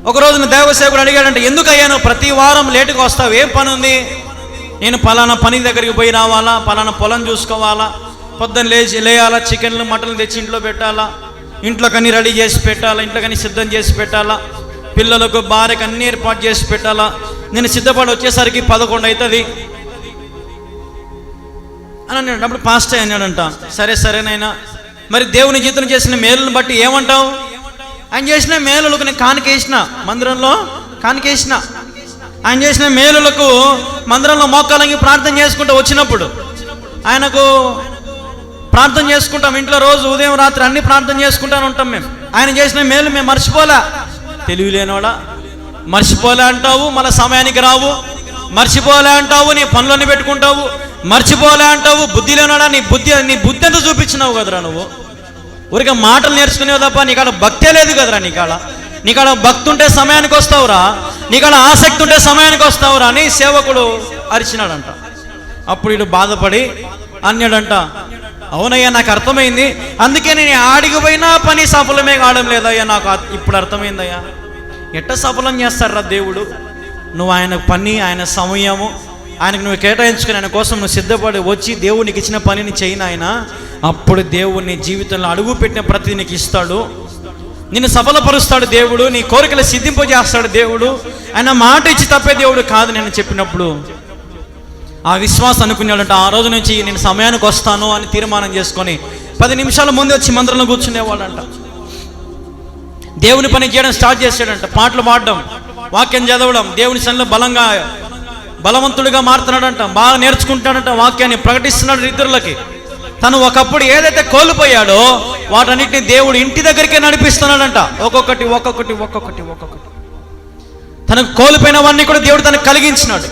ఒక రోజున దైవసేవకుడు అడిగాడంట, ఎందుకు అయ్యాను ప్రతి వారం లేటుగా వస్తావు, ఏం పని ఉంది? నేను పలానా పని దగ్గరికి పోయి రావాలా, పలానా పొలం చూసుకోవాలా, పొద్దున్న లేయాలా, చికెన్లు మటన్లు తెచ్చి ఇంట్లో పెట్టాలా, ఇంట్లో కన్నీ రెడీ చేసి పెట్టాలా, ఇంట్లో కన్నీ సిద్ధం చేసి పెట్టాలా, పిల్లలకు భార్యకు అన్ని ఏర్పాటు చేసి పెట్టాలా, నేను సిద్ధపడి వచ్చేసరికి 11 అవుతుంది అని అన్నాడు. అప్పుడు పాస్టర్ అన్నాడంట, సరేనైనా మరి దేవుని జీవితం చేసిన మేలును బట్టి ఏమంటావు? ఆయన చేసిన మేలులకు నేను కానికేసిన, మందిరంలో కానికేసిన, ఆయన చేసిన మేలులకు మందిరంలో మోకాలంగి ప్రార్థన చేసుకుంటూ వచ్చినప్పుడు ఆయనకు ప్రార్థన చేసుకుంటాం, ఇంట్లో రోజు ఉదయం రాత్రి అన్ని ప్రార్థన చేసుకుంటాను ఉంటాం మేము. ఆయన చేసిన మేలు మేము మర్చిపోలే. తెలివిలేనోడా, మర్చిపోలే అంటావు, మళ్ళీ సమయానికి రావు, మర్చిపోలే అంటావు, నీ పనులన్నీ పెట్టుకుంటావు, మర్చిపోలే అంటావు. బుద్ధి లేనోడా, నీ బుద్ధి అంతా చూపించినావు కదరా నువ్వు. ఊరికే మాటలు నేర్చుకునేవు తప్ప నీకాడ భక్తే లేదు కదరా. నీకాడ భక్తి ఉంటే సమయానికి వస్తావురా, నీకాడ ఆసక్తి ఉంటే సమయానికి వస్తావురా అని సేవకుడు అరిచినాడంట. అప్పుడు ఇటు బాధపడి అన్నాడంట, అవునయ్యా నాకు అర్థమైంది, అందుకే నేను ఆడికి పోయినా పని సఫలమే కావడం లేదయ్యా, నాకు ఇప్పుడు అర్థమైందయ్యా. ఎట్ట సఫలం చేస్తారా దేవుడు? నువ్వు ఆయన పని, ఆయన సమయము ఆయనకు నువ్వు కేటాయించుకుని ఆయన కోసం నువ్వు సిద్ధపడి వచ్చి దేవునికి ఇచ్చిన పనిని చేయను ఆయన, అప్పుడు దేవుని జీవితంలో అడుగు పెట్టిన ప్రతి నీకు ఇస్తాడు, నిన్ను సఫలపరుస్తాడు దేవుడు, నీ కోరికలు సిద్ధింపజేస్తాడు దేవుడు. ఆయన మాట ఇచ్చి తప్పే దేవుడు కాదు. నేను చెప్పినప్పుడు ఆ విశ్వాసం అనుకున్నాడంట. ఆ రోజు నుంచి నేను సమయానికి వస్తాను అని తీర్మానం చేసుకొని 10 నిమిషాల ముందు వచ్చి మందిరంలో కూర్చునేవాడంట. దేవుని పని చేయడం స్టార్ట్ చేశాడంట. పాటలు పాడడం, వాక్యం చదవడం, దేవుని సన్నిధిలో బలవంతుడిగా మారుతున్నాడంట. బాగా నేర్చుకుంటాడంట, వాక్యాన్ని ప్రకటిస్తున్నాడు ఇతరులకి. తను ఒకప్పుడు ఏదైతే కోల్పోయాడో వాటన్నిటిని దేవుడు ఇంటి దగ్గరికే నడిపిస్తున్నాడంట. ఒక్కొక్కటి ఒక్కొక్కటి ఒక్కొక్కటి ఒక్కొక్కటి తనకు కోల్పోయినవన్నీ కూడా దేవుడు తనకు కలిగించినాడు.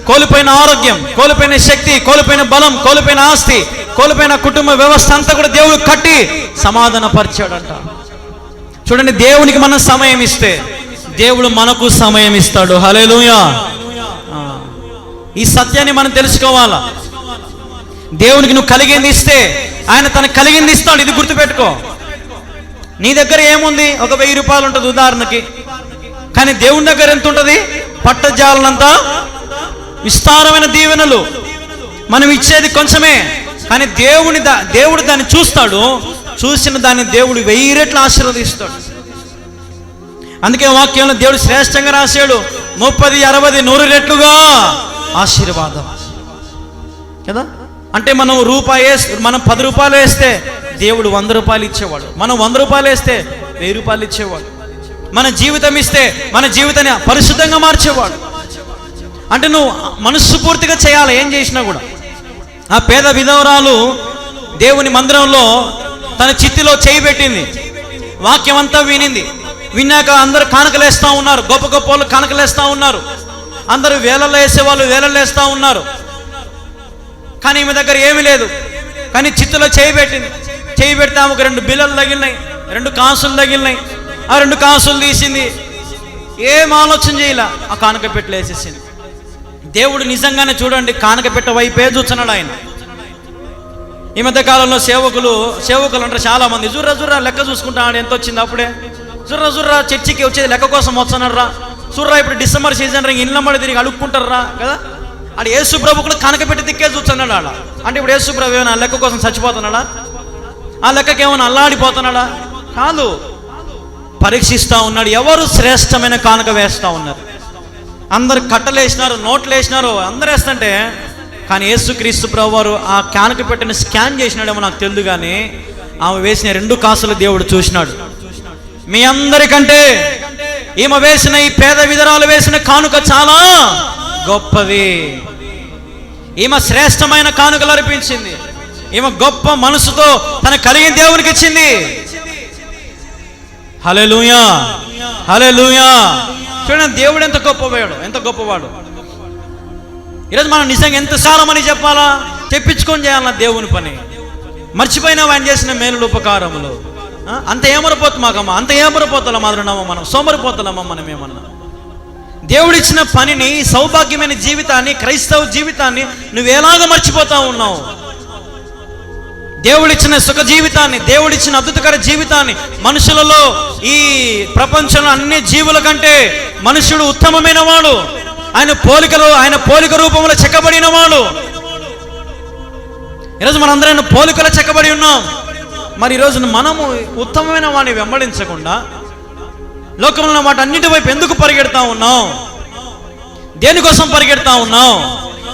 కోల్పోయిన ఆరోగ్యం, కోల్పోయిన శక్తి, కోల్పోయిన బలం, కోల్పోయిన ఆస్తి, కోల్పోయిన కుటుంబ వ్యవస్థ అంతా కూడా దేవుడు కట్టి సమాధానపరిచాడంట. చూడండి, దేవునికి మనం సమయం ఇస్తే దేవుడు మనకు సమయం ఇస్తాడు. హల్లెలూయా. ఈ సత్యాన్ని మనం తెలుసుకోవాలా. దేవునికి నువ్వు కలిగింది ఇస్తే ఆయన తనకు కలిగింది ఇస్తాడు. ఇది గుర్తుపెట్టుకో. నీ దగ్గర ఏముంది? ఒక 1000 రూపాయలు ఉంటుంది ఉదాహరణకి. కానీ దేవుని దగ్గర ఎంత ఉంటుంది? పట్టజాలనంత విస్తారమైన దీవెనలు. మనం ఇచ్చేది కొంచెమే, కానీ దేవుడు దాన్ని చూస్తాడు. చూసిన దాన్ని దేవుడు 1000 రెట్లు ఆశీర్వదిస్తాడు. అందుకే వాక్యంలో దేవుడు శ్రేష్టంగా రాశాడు, 30, 60, 100 రెట్లుగా ఆశీర్వాదం కదా. అంటే మనం మనం 10 రూపాయలు వేస్తే దేవుడు 100 రూపాయలు ఇచ్చేవాడు. మనం 100 రూపాయలు వేస్తే 1000 రూపాయలు ఇచ్చేవాడు. మన జీవితం ఇస్తే మన జీవితాన్ని పరిశుద్ధంగా మార్చేవాడు. అంటే నువ్వు మనస్ఫూర్తిగా చేయాలి ఏం చేసినా కూడా. ఆ పేద విధవరాలు దేవుని మందిరంలో తన చిత్తిలో చేయి పెట్టింది. వాక్యం అంతా విన్నాక అందరూ కానుకలేస్తూ ఉన్నారు. గొప్ప గొప్ప వాళ్ళు కానుకలేస్తూ ఉన్నారు. అందరూ వేలల్లో వేసేవాళ్ళు వేలల్లో వేస్తూ ఉన్నారు. కానీ ఈమె దగ్గర ఏమీ లేదు. కానీ చిత్తులో చేయి పెట్టింది. చేయి పెడితే ఆమెకు 2 బిళ్ళలు తగిలినాయి, 2 కాసులు తగిలినాయి. ఆ 2 కాసులు తీసింది. ఏం ఆలోచన చేయాల, ఆ కానుక పెట్టెలో వేసేసింది. దేవుడు నిజంగానే చూడండి కానుక పెట్టె వైపే చూస్తున్నాడు ఆయన. ఈ మధ్య కాలంలో సేవకులు అంటారు చాలా మంది, జుర్రా లెక్క చూసుకుంటాడు. ఎంత వచ్చింది అప్పుడే జుర్రా చర్చికి వచ్చేది లెక్క కోసం వస్తున్నారా. చూర్రా ఇప్పుడు డిసెంబర్ సీజన్ ఇళ్ళమ్మడి తిరిగి అడుక్కుంటారా కదా. ఆడు యేసు ప్రభు కూడా కనక పెట్టి దిక్కే చూస్తున్నాడు ఆడ. అంటే ఇప్పుడు యేసు ప్రభు ఏమైనా లెక్క కోసం చచ్చిపోతున్నాడా? ఆ లెక్కకి ఏమైనా అల్లాడిపోతున్నాడా? కాదు, పరీక్షిస్తూ ఉన్నాడు. ఎవరు శ్రేష్టమైన కానుక వేస్తూ ఉన్నారు. అందరు కట్టలు వేసినారు, నోట్లు వేసినారు, అందరు వేస్తుంటే, కానీ యేసుక్రీస్తు ప్రభు వారు ఆ కానుక పెట్టిన స్కాన్ చేసినాడేమో నాకు తెలియదు, కానీ ఆమె వేసిన 2 కాసులు దేవుడు చూసినాడు. మీ అందరికంటే ఈమె వేసిన, ఈ పేద విధరాలు వేసిన కానుక చాలా గొప్పది. ఈమె శ్రేష్టమైన కానుకలు అర్పించింది. ఈమె గొప్ప మనసుతో తన కలిగిన దేవునికి ఇచ్చింది. హల్లెలూయా, హల్లెలూయా. చూడండి దేవుడు ఎంత గొప్పవాడు. ఈరోజు మనం నిజంగా ఎంత సారమని చెప్పాలా, తెప్పించుకొని చేయాలన్నా దేవుని పని. మర్చిపోయినావు ఆయన చేసిన మేలులు ఉపకారములు. అంత ఏమరిపోతున్నామా, అంత ఏమరిపోతామా మాత్రమా, మనం సోమరిపోతామా మనం ఏమన్నా. దేవుడిచ్చిన పనిని, సౌభాగ్యమైన జీవితాన్ని, క్రైస్తవ జీవితాన్ని నువ్వు ఎలాగ మర్చిపోతా ఉన్నావు? దేవుడిచ్చిన సుఖ జీవితాన్ని, దేవుడిచ్చిన అద్భుతకర జీవితాన్ని, మనుషులలో ఈ ప్రపంచంలో అన్ని జీవుల కంటే మనుషుడు ఉత్తమమైన వాడు. ఆయన పోలిక రూపంలో చెక్కబడిన వాడు. ఈరోజు మనందరం పోలికలో చెక్కబడి ఉన్నాం. మరి ఈరోజు మనము ఉత్తమమైన వాడిని వెంబడించకుండా లోకంలో వాటన్నిటి వైపు ఎందుకు పరిగెడతా ఉన్నాం? దేనికోసం పరిగెడతా ఉన్నాం?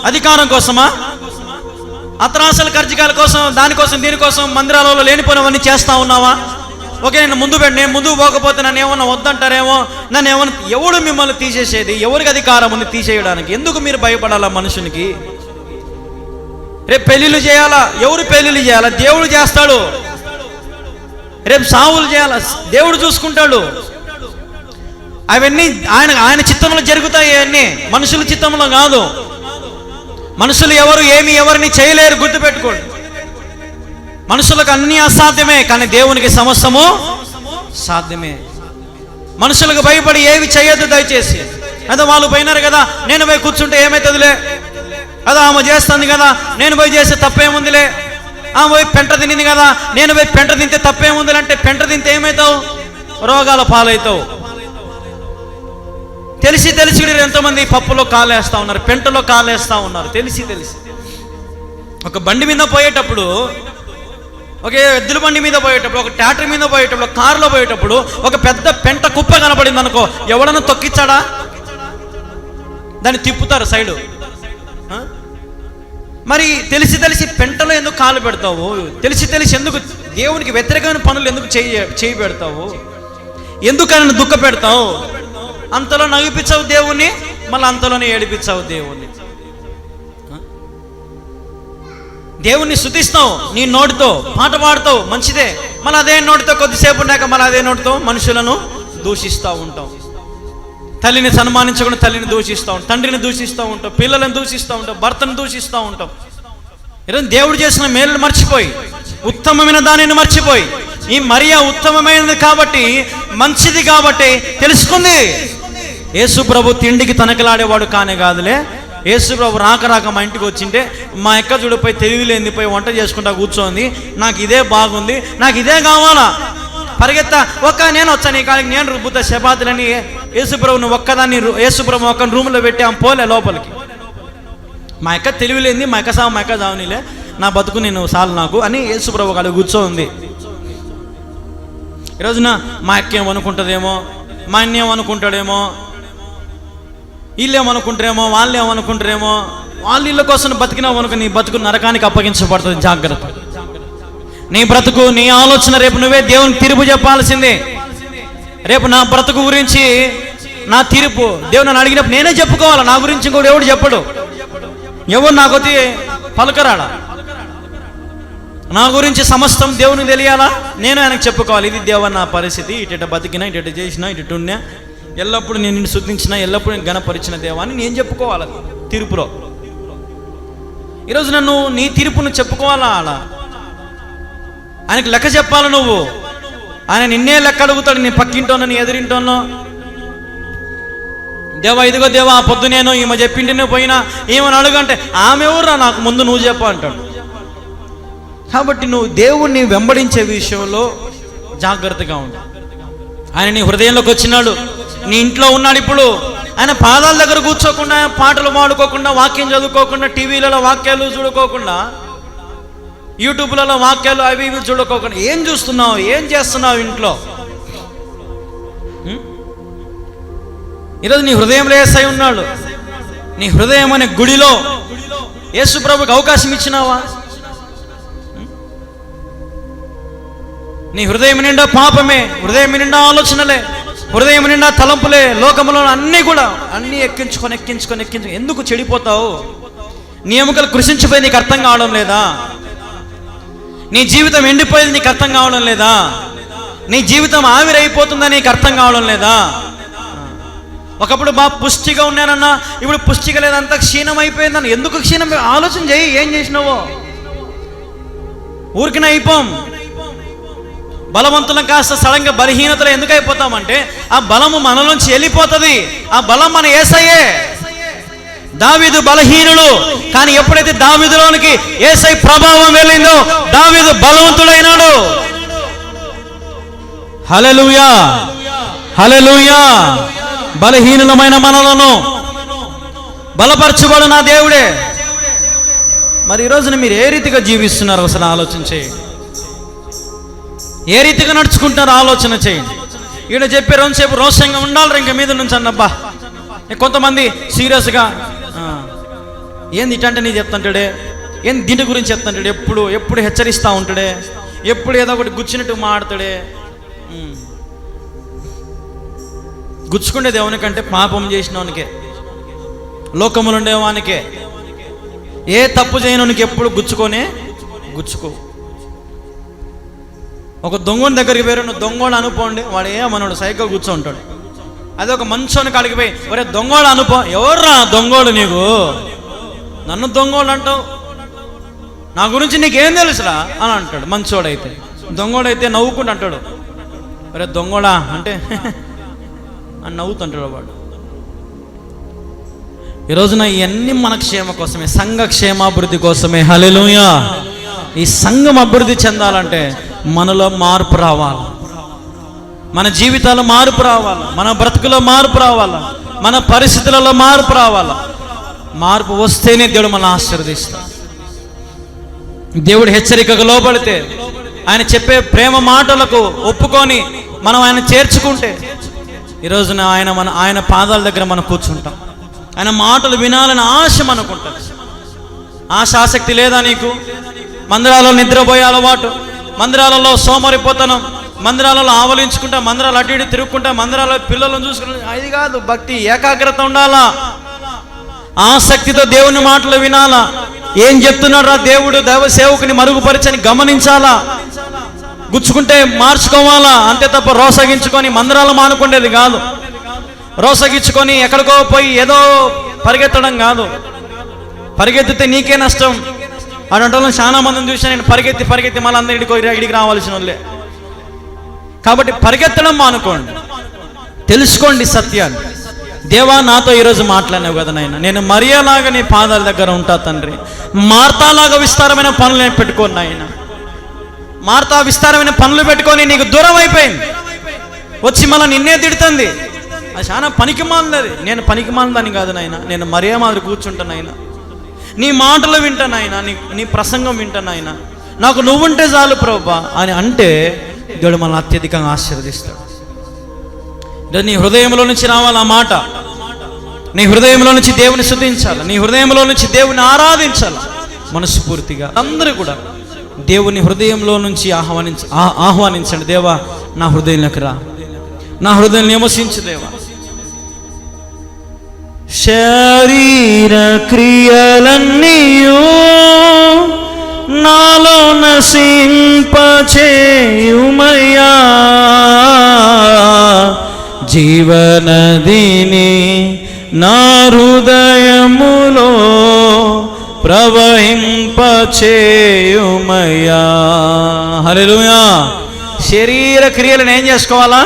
అధికారం కోసమా? అత్రాసల కర్జికాల కోసం, దానికోసం దీనికోసం మందిరాలలో లేనిపోయినవన్నీ చేస్తా ఉన్నావా? ఓకే, నేను ముందుకు పోకపోతే నన్ను ఏమన్నా వద్దంటారేమో, నన్ను ఏమన్నా. ఎవడు మిమ్మల్ని తీసేసేది? ఎవరికి అధికారం ఉంది తీసేయడానికి? ఎందుకు మీరు భయపడాలా మనుషునికి? రేపు పెళ్ళిళ్ళు చేయాలా? ఎవరు పెళ్ళిళ్ళు చేయాలా? దేవుడు చేస్తాడు. రేపు సావులు చేయాలా? దేవుడు చూసుకుంటాడు. అవన్నీ ఆయన చిత్తంలో జరుగుతాయి. అవన్నీ మనుషుల చిత్తంలో కాదు. మనుషులు ఎవరిని చేయలేరు, గుర్తుపెట్టుకోండి. మనుషులకు అన్నీ అసాధ్యమే, కానీ దేవునికి సమస్తము సాధ్యమే. మనుషులకు భయపడి ఏవి చేయొద్దు దయచేసి. అదే వాళ్ళు పోయినారు కదా, నేను పోయి కూర్చుంటే ఏమవుతుందిలే, అదా ఆమె చేస్తుంది కదా, నేను పోయి చేస్తే తప్పేముందిలే, ఆమె పోయి పెంట తినింది కదా, నేను పోయి పెంట తింటే తప్పేముందిలే. అంటే పెంట తింటే ఏమవుతావు? రోగాల పాలవుతావు. తెలిసి ఎంతోమంది పప్పులో కాలేస్తూ ఉన్నారు, పెంటలో కాలేస్తూ ఉన్నారు. తెలిసి ఒక బండి మీద పోయేటప్పుడు, ఒక ఎద్దుల బండి మీద పోయేటప్పుడు, ఒక ట్రాక్టర్ మీద పోయేటప్పుడు, కారులో పోయేటప్పుడు ఒక పెద్ద పెంట కుప్ప కనపడింది అనుకో, ఎవడన్నా తొక్కిచ్చాడా? దాన్ని తిప్పుతారు సైడు. మరి తెలిసి పెంటలో ఎందుకు కాలు పెడతావు? తెలిసి ఎందుకు దేవునికి వ్యతిరేకమైన పనులు ఎందుకు చేయి పెడతావు? ఎందుకు ఆయన దుఃఖ పెడతావు? అంతలో నవ్విపించావు దేవుణ్ణి, మళ్ళీ అంతలోనే ఏడిపించావు దేవుణ్ణి. దేవుణ్ణి స్తుతిస్తావు, నీ నోటితో పాట పాడుతావు, మంచిదే. మళ్ళీ అదే నోటితో కొద్దిసేపు ఉన్నాక మళ్ళీ అదే నోటితో మనుషులను దూషిస్తూ ఉంటాం. తల్లిని సన్మానించకుండా తల్లిని దూషిస్తూ ఉంటాం, తండ్రిని దూషిస్తూ ఉంటాం, పిల్లలను దూషిస్తూ ఉంటాం, భర్తను దూషిస్తూ ఉంటాం. ఈరోజు దేవుడు చేసిన మేలును మర్చిపోయి, ఉత్తమమైన దానిని మర్చిపోయి, ఈ మరియా ఉత్తమమైనది కాబట్టి, మంచిది కాబట్టి తెలుసుకుంది. యేసు ప్రభు తిండికి తనకలాడేవాడు కానే కాదులే. యేసు ప్రభు రాక మా ఇంటికి వచ్చింటే మా అక్క చూడిపోయి తెలివిలేంది పోయి వంట చేసుకుంటా కూర్చోంది, నాకు ఇదే బాగుంది, నాకు ఇదే కావాలా, పరిగెత్తా నేను వచ్చాను ఈ కాడికి, నేను రుబ్బుతా చపాతీలని. యేసుప్రభుని ఒక్కదాన్ని యేసుప్రభు ఒక్క రూమ్లో పెట్టి ఆమె పోలే లోపలికి. మా అక్క తెలివిలేంది, మా అక్క సావనీలే, నా బతుకు నేను సాలు నాకు అని యేసుప్రభు కాడ కూర్చోంది. ఈరోజున మా అక్క ఏమనుకుంటుందేమో, మా అన్న ఏమనుకుంటాడేమో, వీళ్ళు ఏమనుకుంటారేమో, వాళ్ళు ఏమనుకుంటారేమో, వాళ్ళు ఇళ్ళ కోసం బతికినావు అనుకో, నీ బతుకు నరకానికి అప్పగించబడుతుంది. జాగ్రత్త. నీ బ్రతుకు, నీ ఆలోచన రేపు నువ్వే దేవునికి తీర్పు చెప్పాల్సిందే. రేపు నా బ్రతుకు గురించి నా తీర్పు దేవుడు నన్ను అడిగినప్పుడు నేనే చెప్పుకోవాలా, నా గురించి ఇంకోటి ఎవడు చెప్పడు, ఎవరు నాకొచ్చి పలకరాడా. నా గురించి సమస్తం దేవునికి తెలియాలా, నేను ఆయనకు చెప్పుకోవాలి. ఇది దేవ నా పరిస్థితి, ఇట బతికినా, ఇట చేసినా, ఇటున్నా, ఎల్లప్పుడూ నేను నిన్ను స్తుతించిన, ఎల్లప్పుడూ నేను గణపరిచిన దేవా అని నేను చెప్పుకోవాలి తీర్పులో. ఈరోజు నన్ను నీ తీర్పును చెప్పుకోవాలా, అలా ఆయనకు లెక్క చెప్పాలి నువ్వు. ఆయన నిన్నే లెక్క అడుగుతాడు, నీ పక్కింటోనో నీ ఎదురింటోనో. దేవా ఇదిగో దేవా పొద్దు నేను ఈమె చెప్పింటేనే పోయినా ఏమని అడుగంటే ఆమె ఎవరురా నాకు ముందు నువ్వు చెప్ప అంటాడు. కాబట్టి నువ్వు దేవుణ్ణి వెంబడించే విషయంలో జాగ్రత్తగా ఉండు. ఆయన నీ హృదయంలోకి వచ్చినాడు, నీ ఇంట్లో ఉన్నాడు. ఇప్పుడు ఆయన పాదాల దగ్గర కూర్చోకుండా, పాటలు పాడుకోకుండా, వాక్యం చదువుకోకుండా, టీవీలలో వాక్యాలు చూడుకోకుండా, యూట్యూబ్లలో వాక్యాలు అవి ఇవి చూడుకోకుండా ఏం చూస్తున్నావు, ఏం చేస్తున్నావు ఇంట్లో? ఈరోజు నీ హృదయంలో యేసై ఉన్నాడు. నీ హృదయం అనే గుడిలో యేసు ప్రభుకి అవకాశం ఇచ్చినావా? నీ హృదయం నిండా పాపమే, హృదయం నిండా ఆలోచనలే, హృదయం నిండా తలంపులే, లోకములో అన్నీ కూడా అన్నీ ఎక్కించుకొని ఎందుకు చెడిపోతావు? నీ ఎముకలు కృషించిపోయి నీకు అర్థం కావడం లేదా? నీ జీవితం ఎండిపోయింది నీకు అర్థం కావడం లేదా? నీ జీవితం ఆవిరైపోతుందని నీకు అర్థం కావడం లేదా? ఒకప్పుడు బాగా పుష్టిగా ఉన్నానన్నా, ఇప్పుడు పుష్టిగా లేదంతా క్షీణం అయిపోయిందన్న. ఎందుకు క్షీణం? ఆలోచన చేయి, ఏం చేసినావో. ఊరికినే అయిపోం. బలవంతులం కాస్త సడన్గా బలహీనతలు ఎందుకు అయిపోతామంటే ఆ బలము మనలోంచి వెళ్ళిపోతుంది. ఆ బలం మన యేసయ్యే. దావీదు బలహీనుడు, కానీ ఎప్పుడైతే దావీదులోనికి యేసై ప్రభావం వెళ్ళిందో దావీదు బలవంతుడైనాడు. హల్లెలూయా, హల్లెలూయా. బలహీనులమైన మనలను బలపరచువాడు నా దేవుడే. మరి ఈ రోజున మీరు ఏ రీతిగా జీవిస్తున్నారు అసలు ఆలోచన చేయండి. ఏ రీతిగా నడుచుకుంటున్నారో ఆలోచన చేయండి. ఈడ చెప్పే రోజుసేపు రోషంగా ఉండాలి ఇంక మీద నుంచి అన్నబ్బా. కొంతమంది సీరియస్గా ఏంది ఇటంటే నీ చెప్తుంటాడే, ఏంది దీని గురించి చెప్తుంటాడు, ఎప్పుడు హెచ్చరిస్తూ ఉంటాడే, ఎప్పుడు ఏదో ఒకటి గుచ్చినట్టు మాడతాడే. గుచ్చుకుండే దేవునికంటే పాపం చేసినవానికే, లోకములు ఉండేవానికే, ఏ తప్పు చేయనోనికి ఎప్పుడు గుచ్చుకో. ఒక దొంగని దగ్గరికి పోయారు, నువ్వు దొంగోడు అనుకోండి, వాడు ఏమన్నాడు సైకిల్ కూర్చోంటాడు. అదే ఒక మంచోని కాడికి పోయి ఒరే దొంగోడు అనుకో, ఎవర్రా దొంగోడు నీకు, నన్ను దొంగోడు అంటావు, నా గురించి నీకేం తెలుసురా అని అంటాడు. మంచోడైతే. దొంగోడైతే నవ్వుకుంటూ అంటాడు, ఒరే దొంగోడా అంటే అని నవ్వుతుంటాడు వాడు. ఈ రోజున ఇవన్నీ మన క్షేమ కోసమే, సంఘ క్షేమాభివృద్ధి కోసమే. హల్లెలూయా. ఈ సంఘం అభివృద్ధి చెందాలంటే మనలో మార్పు రావాలి, మన జీవితాల్లో మార్పు రావాలి, మన బ్రతుకులో మార్పు రావాలి, మన పరిస్థితులలో మార్పు రావాలి. మార్పు వస్తేనే దేవుడు మనల్ని ఆశీర్వదిస్తాడు. దేవుడు హెచ్చరికకు లోబడితే, ఆయన చెప్పే ప్రేమ మాటలకు ఒప్పుకొని మనం ఆయన చేర్చుకుంటే, ఈరోజున ఆయన పాదాల దగ్గర మనం కూర్చుంటాం. ఆయన మాటలు వినాలని ఆశ మనకుంటుంది. ఆసక్తి లేదా నీకు? మందిరాలలో నిద్రపోయే అలవాటు, మందిరాలలో సోమరిపోతనం, మందిరాలలో ఆవలించుకుంటా, మందిరాలు అటు ఇటు తిరుగుకుంటా, మందిరాలలో పిల్లలను చూసుకుంటా, అది కాదు భక్తి. ఏకాగ్రత ఉండాలా, ఆసక్తితో దేవుని మాటలు వినాలా. ఏం చెప్తున్నాడు రా దేవుడు, దైవ సేవకుని మరుగుపరిచని గమనించాలా, గుచ్చుకుంటే మార్చుకోవాలా, అంతే తప్ప రోసగించుకొని మందిరాలు మానుకునేది కాదు. రోసగించుకొని ఎక్కడికో పోయి ఏదో పరిగెత్తడం కాదు. పరిగెత్తితే నీకే నష్టం. అటువంటి చాలా మందిని చూసి నేను పరిగెత్తి మళ్ళీ అందరి ఇడికి రావాల్సిన వాళ్ళే. కాబట్టి పరిగెత్తడం మానుకోండి, తెలుసుకోండి సత్యాన్ని. దేవా, నాతో ఈరోజు మాట్లాడినావు కదా నాయన, నేను మరియలాగా నీ పాదాల దగ్గర ఉంటా తండ్రి. మార్తాలాగా విస్తారమైన పనులు నేను పెట్టుకోను నాయన. మార్తా విస్తారమైన పనులు పెట్టుకొని నీకు దూరం అయిపోయింది, వచ్చి మళ్ళీ నిన్నే తిడుతుంది. అది చాలా పనికిమాలినది. నేను పనికిమాలినదని కాదు నాయన, నేను మరియా మాదిరి కూర్చుంటానైనా, నీ మాటలు వింటానైనా, నీ ప్రసంగం వింటానైనా, నాకు నువ్వుంటే చాలు ప్రభువా అని అంటే దేవుడు మనల్ని అత్యధికంగా ఆశీర్వదిస్తాడు. నీ హృదయంలో నుంచి రావాలి ఆ మాట. నీ హృదయంలో నుంచి దేవుని స్తుతించాలి, నీ హృదయంలో నుంచి దేవుని ఆరాధించాలి మనస్ఫూర్తిగా. అందరూ కూడా దేవుని హృదయంలో నుంచి ఆహ్వానించండి. దేవా, నా హృదయంలోకి రా, నా హృదయం నివసించు దేవా. శరీర క్రియలన్నీయు నాలో నశింపచేయుమయ్యా, జీవనదిని నా హృదయములో ప్రవహింపచేయుమయ్యా. హల్లెలూయా. శరీర క్రియలను ఏం చేసుకోవాలా?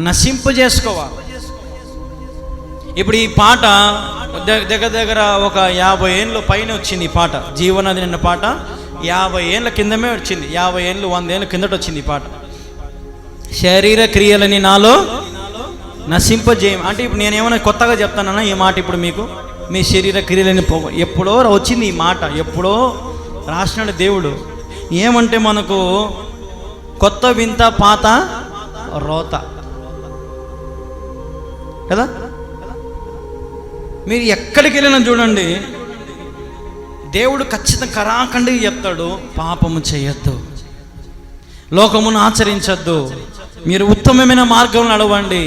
నశింపజేసుకోవాలి. ఇప్పుడు ఈ పాట దగ్గర ఒక 50 ఏళ్ళు పైన వచ్చింది. ఈ పాట జీవనది నిన్న పాట 50 ఏళ్ళ కిందమే వచ్చింది. 50 ఏళ్ళు 100 ఏళ్ళ కిందట వచ్చింది ఈ పాట. శరీర క్రియలని నాలో నశింపజేయం అంటే ఇప్పుడు నేనేమైనా కొత్తగా చెప్తానన్నా ఈ మాట ఇప్పుడు మీకు? మీ శరీర క్రియలని ఎప్పుడో వచ్చింది ఈ మాట, ఎప్పుడో రాసినాడు దేవుడు. ఏమంటే మనకు కొత్త వింత పాత రోత కదా. మీరు ఎక్కడికి వెళ్ళినా చూడండి, దేవుడు ఖచ్చితంగా కరాఖండిగా చెప్తాడు, పాపము చేయొద్దు, లోకమును ఆచరించద్దు, మీరు ఉత్తమమైన మార్గం నడవండి,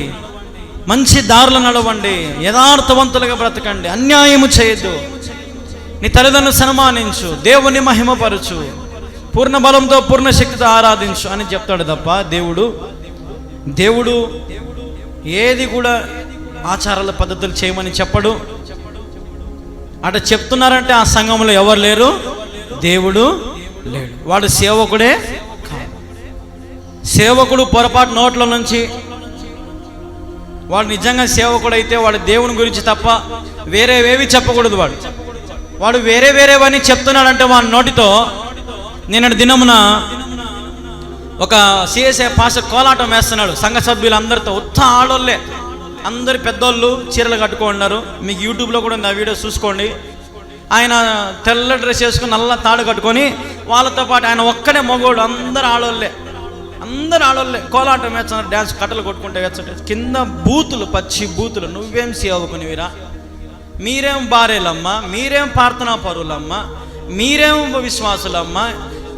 మంచి దారులు నడవండి, యథార్థవంతులుగా బ్రతకండి, అన్యాయము చేయొద్దు, నీ తల్లిదండ్రులను సన్మానించు, దేవుని మహిమపరచు, పూర్ణ బలంతో పూర్ణ శక్తితో ఆరాధించు అని చెప్తాడు తప్ప దేవుడు ఏది కూడా ఆచారాల పద్ధతులు చేయమని చెప్పడు. అట చెప్తున్నారంటే ఆ సంఘంలో ఎవరు లేరు, దేవుడు లేడు, వాడు సేవకుడే కాదు. సేవకుడు పొరపాటు నోట్ల నుంచి వాడు నిజంగా సేవకుడు అయితే వాడు దేవుని గురించి తప్ప వేరేవేవి చెప్పకూడదు. వాడు వేరేవని చెప్తున్నాడంటే వాడి నోటితో. నిన్నటి దినమున ఒక సిఎస్ఐ పాస కోలాటం వేస్తున్నాడు సంఘ సభ్యులందరితో. ఉత్త ఆడోళ్ళే, అందరు పెద్దోళ్ళు చీరలు కట్టుకున్నారు. మీకు యూట్యూబ్లో కూడా ఉంది, ఆ వీడియో చూసుకోండి. ఆయన తెల్ల డ్రెస్ వేసుకుని నల్ల తాడు కట్టుకొని వాళ్ళతో పాటు ఆయన ఒక్కడే మగోడు, అందరు ఆడోళ్ళే కోలాటం వేస్తున్నారు, డ్యాన్స్ కట్టలు కొట్టుకుంటే వేస్తుంటే కింద బూతులు, పచ్చి బూతులు. నువ్వేం సేవకునివిరా, మీరేం భార్యలమ్మా, మీరేం ప్రార్థనా పరులమ్మా, మీరేం విశ్వాసులమ్మా,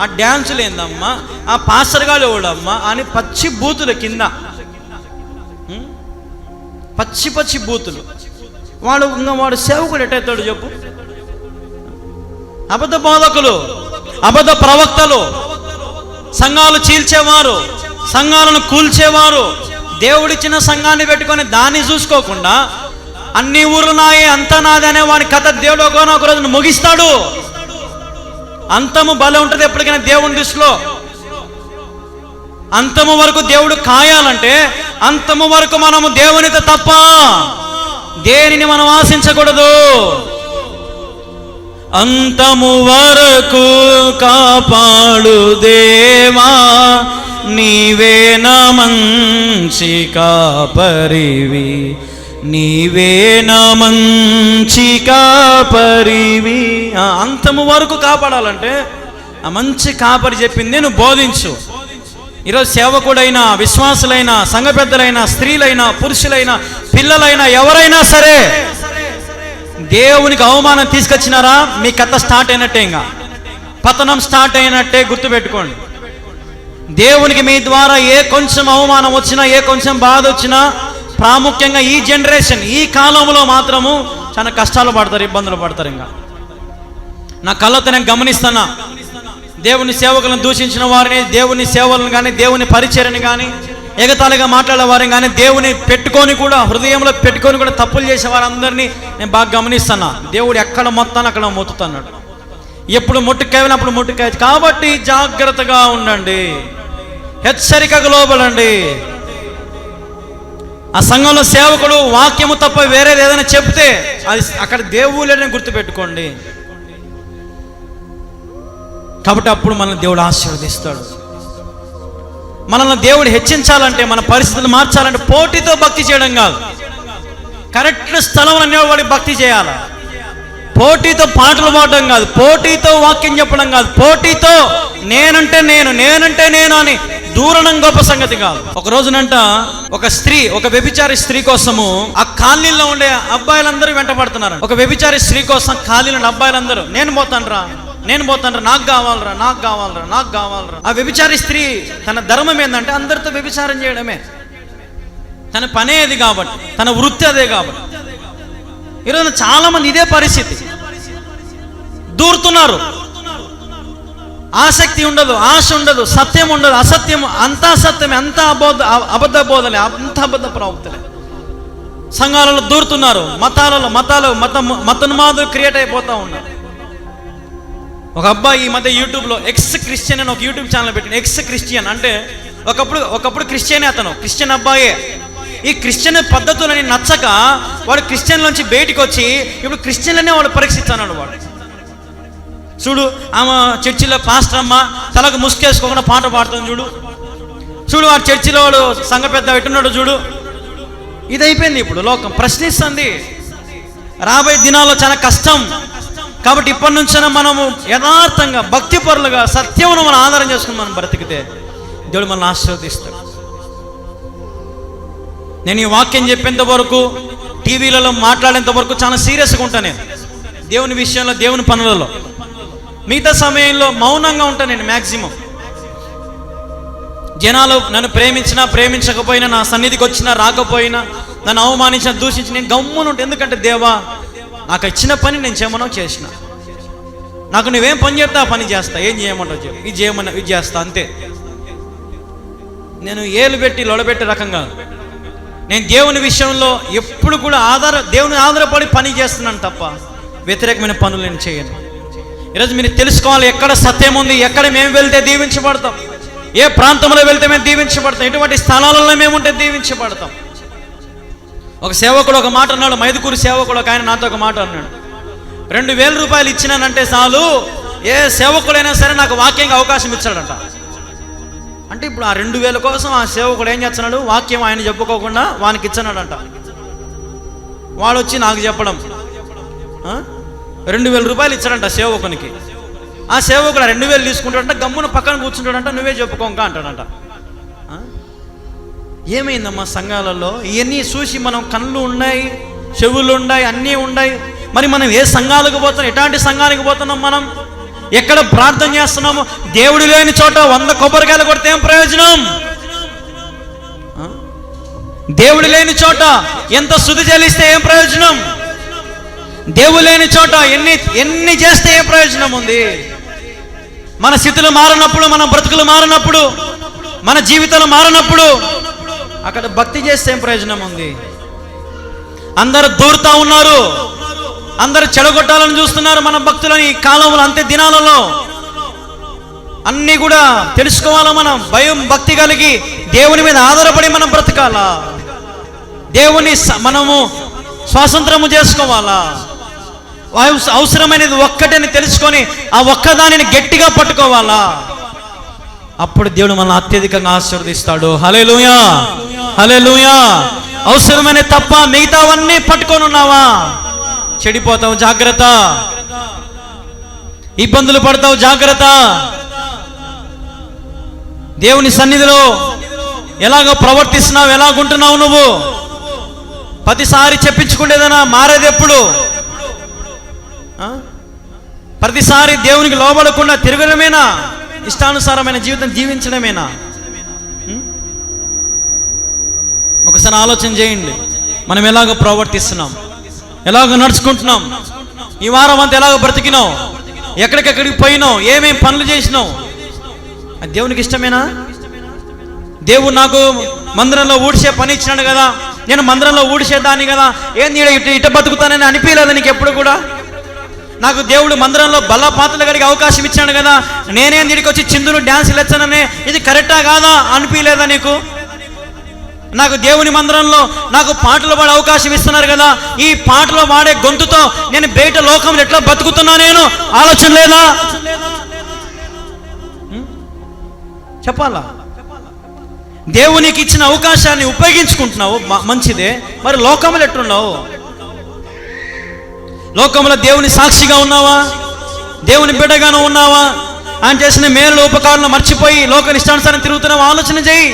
ఆ డ్యాన్సులు ఏందమ్మా, ఆ పాస్టర్గాలు ఎవడమ్మా అని పచ్చి బూతులు కింద, పచ్చి బూతులు. వాడు సేవకుడు ఎట్టవుతాడు చెప్పు? అబద్ధ బోధకులు, అబద్ధ ప్రవక్తలు, సంఘాలు చీల్చేవారు, సంఘాలను కూల్చేవారు, దేవుడిచ్చిన సంఘాన్ని పెట్టుకొని దాన్ని చూసుకోకుండా అన్ని ఊర్లు నాయే అంతా నాది అనే వాడి కథ దేవుడు ఒక రోజు ముగిస్తాడు. అంతము బలం ఉంటుంది ఎప్పటికైనా దేవుని దృష్టిలో. అంతము వరకు దేవుడు కాయాలంటే అంతము వరకు మనము దేవునితో తప్ప దేనిని మనం ఆశించకూడదు. అంతము వరకు కాపాడు దేవా, నీవే నా మంచి కాపరివి, నీవే నా మంచి కాపరివి. అంతము వరకు కాపాడాలంటే ఆ మంచి కాపరి చెప్పింది నువ్వు బోధించు. ఈరోజు సేవకుడైనా, విశ్వాసులైనా, సంఘ పెద్దలైనా, స్త్రీలైనా, పురుషులైనా, పిల్లలైనా, ఎవరైనా సరే దేవునికి అవమానం తీసుకొచ్చినారా మీ కథ స్టార్ట్ అయినట్టే, ఇంకా పతనం స్టార్ట్ అయినట్టే. గుర్తుపెట్టుకోండి, దేవునికి మీ ద్వారా ఏ కొంచెం అవమానం వచ్చినా, ఏ కొంచెం బాధ వచ్చినా, ప్రాముఖ్యంగా ఈ జనరేషన్, ఈ కాలంలో మాత్రము చాలా కష్టాలు పడతారు, ఇబ్బందులు పడతారు. ఇంకా నా కళ్ళతో నేను గమనిస్తున్నా, దేవుని సేవకులను దూషించిన వారిని, దేవుని సేవలను కానీ, దేవుని పరిచర్ని కానీ, ఎగతాళిగా మాట్లాడే వారిని కానీ, దేవుని పెట్టుకొని కూడా, హృదయంలో పెట్టుకొని కూడా తప్పులు చేసే వారందరినీ నేను బాగా గమనిస్తున్నా. దేవుడు ఎక్కడ మొత్తాన్ని అక్కడ మొత్తుతున్నాడు. ఎప్పుడు ముట్టుకాయని అప్పుడు ముట్టుకాయ. కాబట్టి జాగ్రత్తగా ఉండండి, హెచ్చరికకు లోబడండి. ఆ సంఘంలో సేవకుడు వాక్యము తప్ప వేరేది ఏదైనా చెప్తే అది అక్కడ దేవుళ్ళని గుర్తుపెట్టుకోండి. కాబట్టి అప్పుడు మనల్ని దేవుడు ఆశీర్వదిస్తాడు. మనల్ని దేవుడు హెచ్చించాలంటే, మన పరిస్థితులు మార్చాలంటే పోటీతో భక్తి చేయడం కాదు, కరెక్ట్ స్థలం అనేవాడి భక్తి చేయాలి. పోటీతో పాటలు పాడడం కాదు, పోటీతో వాక్యం చెప్పడం కాదు, పోటీతో నేనంటే నేను అని దూరణం గొప్ప సంగతి కాదు. ఒక రోజునంట ఒక వ్యభిచారి స్త్రీ కోసము ఆ కాలనీలో ఉండే అబ్బాయిలందరూ వెంట పడుతున్నారు. ఒక వ్యభిచారి స్త్రీ కోసం కాలనీలో అబ్బాయిలందరూ నేను పోతాను, నాకు కావాలరా. ఆ వ్యభిచారి స్త్రీ తన ధర్మం ఏంటంటే అందరితో వ్యభిచారం చేయడమే, తన పనే అది కాబట్టి, తన వృత్తి అదే కాబట్టి. ఈరోజు చాలా మంది ఇదే పరిస్థితి, దూరుతున్నారు. ఆసక్తి ఉండదు, ఆశ ఉండదు, సత్యం ఉండదు, అసత్యం, అంతా సత్యమే, అంతా అబద్ధ బోధలే, అంతా అబద్ధ ప్రవక్తలే. సంఘాలలో దూరుతున్నారు, మతోన్మాదులు క్రియేట్ అయిపోతూ ఉన్నారు. ఒక అబ్బాయి ఈ మధ్య యూట్యూబ్లో ఎక్స్ క్రిస్టియన్ అని ఒక యూట్యూబ్ ఛానల్ పెట్టింది. ఎక్స్ క్రిస్టియన్ అంటే ఒకప్పుడు క్రిస్టియనే, అతను క్రిస్టియన్ అబ్బాయే. ఈ క్రిస్టియన్ పద్ధతులని నచ్చక వాడు క్రిస్టియన్ నుంచి బయటికి వచ్చి ఇప్పుడు క్రిస్టియన్లనే వాడు పరీక్షిస్తున్నాడు. వాడు చూడు, ఆమె చర్చిలో పాస్టర్ అమ్మ తలకు ముసుకేసుకోకుండా పాట పాడుతుంది చూడు, వాడు చర్చిలో వాడు సంఘ పెద్ద పెట్టున్నాడు చూడు. ఇది అయిపోయింది ఇప్పుడు లోకం, ప్రశ్నిస్తుంది. రాబోయే దినాల్లో చాలా కష్టం. కాబట్టి ఇప్పటి నుంచైనా మనము యథార్థంగా భక్తిపరులుగా సత్యమును మనం ఆధారం చేసుకుని మనం బ్రతికితే దేవుడు మనల్ని ఆశీర్వదిస్తాడు. నేను ఈ వాక్యం చెప్పేంత వరకు, టీవీలలో మాట్లాడేంత వరకు చాలా సీరియస్గా ఉంటాను నేను దేవుని విషయంలో, దేవుని పనులలో. మిగతా సమయంలో మౌనంగా ఉంటాను నేను మ్యాక్సిమం. జనాలు నన్ను ప్రేమించినా ప్రేమించకపోయినా, నా సన్నిధికి వచ్చినా రాకపోయినా, నన్ను అవమానించినా దూషించి నేను గమ్మున ఉంటాను. ఎందుకంటే దేవా, నాకు ఇచ్చిన పని నేను చేయమనో చేసిన, నాకు నువ్వేం పని చెప్తా ఆ పని చేస్తా, ఏం చేయమంటావు చెప్పు, ఇది చేయమన్నా ఇది చేస్తా, అంతే. నేను ఏలు పెట్టి లొడబెట్టే రకం కాదు. నేను దేవుని విషయంలో ఎప్పుడు కూడా దేవుని ఆధారపడి పని చేస్తున్నాను తప్ప వ్యతిరేకమైన పనులు నేను చేయను. ఈరోజు మీరు తెలుసుకోవాలి, ఎక్కడ సత్యం ఉంది, ఎక్కడ మేము వెళ్తే దీవించబడతాం, ఏ ప్రాంతంలో వెళ్తే మేము దీవించబడతాం, ఎటువంటి స్థలాలలో మేము ఉంటే దీవించబడతాం. ఒక సేవకుడు ఒక మాట అన్నాడు, మైదుకూరు సేవకుడు ఒక ఆయన నాతో ఒక మాట అన్నాడు, 2000 రూపాయలు ఇచ్చినానంటే చాలు, ఏ సేవకుడైనా సరే నాకు వాక్యంగా అవకాశం ఇచ్చాడట. అంటే ఇప్పుడు ఆ 2000 కోసం ఆ సేవకుడు ఏం చేస్తున్నాడు, వాక్యం ఆయన చెప్పుకోకుండా వానికి ఇచ్చినాడంట. వాడు వచ్చి నాకు చెప్పడం, 2000 రూపాయలు ఇచ్చాడంట సేవకునికి. ఆ సేవకుడు 2000 తీసుకుంటాడంట, గమ్మున పక్కన కూర్చుంటాడంట, నువ్వే చెప్పుకోక అంటాడంట. ఏమైందమ్మా సంఘాలలో? ఇవన్నీ చూసి మనం కళ్ళు ఉన్నాయి, చెవులు ఉన్నాయి, అన్నీ ఉన్నాయి. మరి మనం ఏ సంఘాలకు పోతున్నాం, ఎలాంటి సంఘానికి పోతున్నాం, మనం ఎక్కడ ప్రార్థన చేస్తున్నాము? దేవుడు లేని చోట 100 కొబ్బరికాయలు కొడితే ఏం ప్రయోజనం? దేవుడు లేని చోట ఎంత శుద్ధి చెల్లిస్తే ఏం ప్రయోజనం? దేవుడు లేని చోట ఎన్ని చేస్తే ఏం ప్రయోజనం ఉంది? మన స్థితులు మారినప్పుడు, మన బ్రతుకులు మారినప్పుడు, మన జీవితాలు మారినప్పుడు అక్కడ భక్తి చేస్తే ఏం ప్రయోజనం ఉంది? అందరూ దూరుతా ఉన్నారు, అందరూ చెడగొట్టాలని చూస్తున్నారు మన భక్తులని. ఈ కాలంలో, అంతే దినాలలో అన్నీ కూడా తెలుసుకోవాలా. మనం భయం భక్తి కలిగి దేవుని మీద ఆధారపడి మనం బ్రతకాలా, దేవుని మనము స్వాతంత్రము చేసుకోవాలా. అవసరమైనది ఒక్కటని తెలుసుకొని ఆ ఒక్కదానిని గట్టిగా పట్టుకోవాలా. అప్పుడు దేవుడు మనల్ని అత్యధికంగా ఆశీర్వదిస్తాడు. హల్లెలూయా, హల్లెలూయా. అవసరమైన తప్ప మిగతావన్నీ పట్టుకొని ఉన్నావా, చెడిపోతావు, జాగ్రత్త. ఇబ్బందులు పడతావు, జాగ్రత్త. దేవుని సన్నిధిలో ఎలాగో ప్రవర్తిస్తున్నావు, ఎలాగుంటున్నావు నువ్వు? ప్రతిసారి చెప్పించుకునేదనా మారేది ఎప్పుడు? ప్రతిసారి దేవునికి లోబడకుండా తిరగడమేనా? ఇష్టానుసారమైన జీవితం జీవించడమేనా? ఒకసారి ఆలోచన చేయండి, మనం ఎలాగో ప్రవర్తిస్తున్నాం, ఎలాగ నడుచుకుంటున్నాం, ఈ వారం అంతా ఎలాగ బ్రతికినావు, ఎక్కడికెక్కడికి పోయినావు, ఏమేం పనులు చేసినావు, అది దేవునికి ఇష్టమేనా? దేవుడు నాకు మందిరంలో ఊడ్చే పని ఇచ్చినాడు కదా, నేను మందిరంలో ఊడ్చేదాన్ని కదా, ఏంది ఇట బతుకుతానని అనిపించలేదు నీకు ఎప్పుడు కూడా? నాకు దేవుడు మందిరంలో బల్లపాత్రలు కడిగే అవకాశం ఇచ్చాడు కదా, నేనే దీనికి వచ్చి చిందులు డ్యాన్సులు వచ్చానని ఇది కరెక్టా కాదా అనిపించలేదా నీకు? నాకు దేవుని మందిరంలో నాకు పాటలు పాడే అవకాశం ఇస్తున్నారు కదా, ఈ పాటలు పాడే గొంతుతో నేను బయట లోకంలో ఎట్లా బతుకుతున్నా నేను ఆలోచన లేదా? చెప్పాలా? దేవునికి ఇచ్చిన అవకాశాన్ని ఉపయోగించుకుంటున్నావు, మంచిదే. మరి లోకంలో ఎట్లున్నావు? లోకంలో దేవుని సాక్షిగా ఉన్నావా? దేవుని బిడ్డగాను ఉన్నావా? ఆయన చేసిన మేలు ఉపకారాలను మర్చిపోయి లోక ఇష్టానుసారం తిరుగుతున్నావు? ఆలోచన చేయి.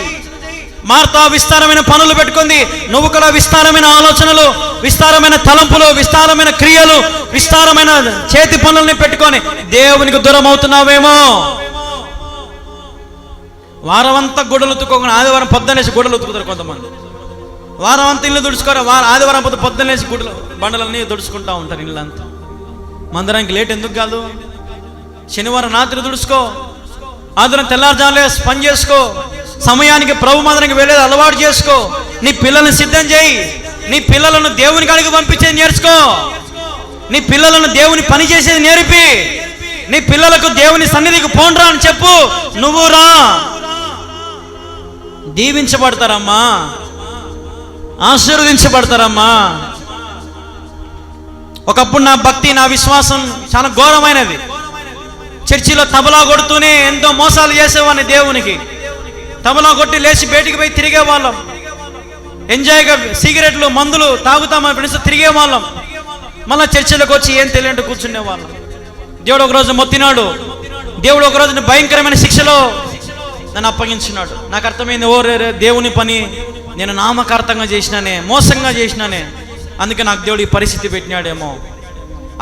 మార్తా విస్తారమైన పనులు పెట్టుకుంది, నువ్వు కూడా విస్తారమైన ఆలోచనలు, విస్తారమైన తలంపులు, విస్తారమైన క్రియలు, విస్తారమైన చేతి పనులని పెట్టుకొని దేవునికి దూరం అవుతున్నావేమో. వారం అంతా గుడ్డలు ఉతుక్కోకుండా ఆదివారం పొద్దున్నేసి గుడ్డలు ఉతుకుతారు కొంతమంది. వారం అంతా ఇల్లు దుడుచుకోరు, ఆదివారం పొద్దున్నేసి గుడ్డలు బండలన్నీ దుడుచుకుంటా ఉంటారు ఇల్లంతా. మందిరానికి లేట్ ఎందుకు కాదు? శనివారం రాత్రి దుడుచుకో, ఆదివారం తెల్లారుజాములే పని చేసుకో, సమయానికి ప్రభు మందిరానికి వెళ్ళేది అలవాటు చేసుకో. నీ పిల్లల్ని సిద్ధం చేయి, నీ పిల్లలను దేవుని కాడికి పంపించేది నేర్చుకో, నీ పిల్లలను దేవుని పని చేసేది నేర్పి, నీ పిల్లలకు దేవుని సన్నిధికి పోండ్రా అని చెప్పు. నువ్వు రా, దీవించబడతారమ్మా, ఆశీర్వదించబడతారమ్మా. ఒకప్పుడు నా భక్తి, నా విశ్వాసం చాలా ఘోరమైనది. చర్చిలో తబలా కొడుతూనే ఎంతో మోసాలు చేసేవాడిని దేవునికి. తబలా కొట్టి లేచి బయటికి పోయి తిరిగే వాళ్ళం, ఎంజాయ్గా సిగరెట్లు మందులు తాగుతామని ఫ్రెండ్స్ తిరిగే వాళ్ళం. మళ్ళీ చర్చిలోకి వచ్చి ఏం తెలియంటూ కూర్చునే వాళ్ళం. దేవుడు ఒకరోజు మొత్తినాడు, దేవుడు ఒకరోజు భయంకరమైన శిక్షలో నన్ను అప్పగించినాడు. నాకు అర్థమైంది, ఓ రే దేవుని పని నేను నామకార్థంగా చేసినానే, మోసంగా చేసినానే, అందుకే నాకు దేవుడు ఈ పరిస్థితి పెట్టినాడేమో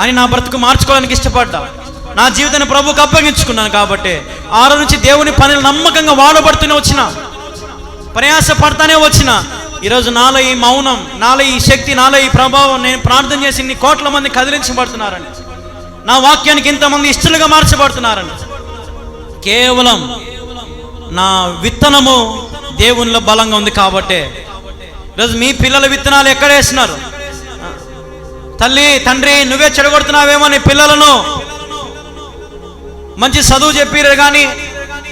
అని నా బ్రతుకు మార్చుకోవడానికి ఇష్టపడ్డా. నా జీవితాన్ని ప్రభువుకు అప్పగించుకున్నాను కాబట్టి ఆ రోజు నుంచి దేవుని పనులు నమ్మకంగా వాడబడుతూనే వచ్చిన, ప్రయాస పడతానే వచ్చిన. ఈరోజు నాలో ఈ మౌనం, నాలో ఈ శక్తి, నాలో ఈ ప్రభావం, నేను ప్రార్థన చేసి ఇన్ని కోట్ల మంది కదిలించబడుతున్నారని, నా వాక్యానికి ఇంతమంది ఇష్టలుగా మార్చబడుతున్నారని, కేవలం నా విత్తనము దేవునిలో బలంగా ఉంది కాబట్టి. ఈరోజు మీ పిల్లల విత్తనాలు ఎక్కడ వేస్తున్నారు? తల్లి తండ్రి నువ్వే చెడగొడుతున్నావేమో నీ పిల్లలను. మంచి చదువు చెప్పారు కానీ,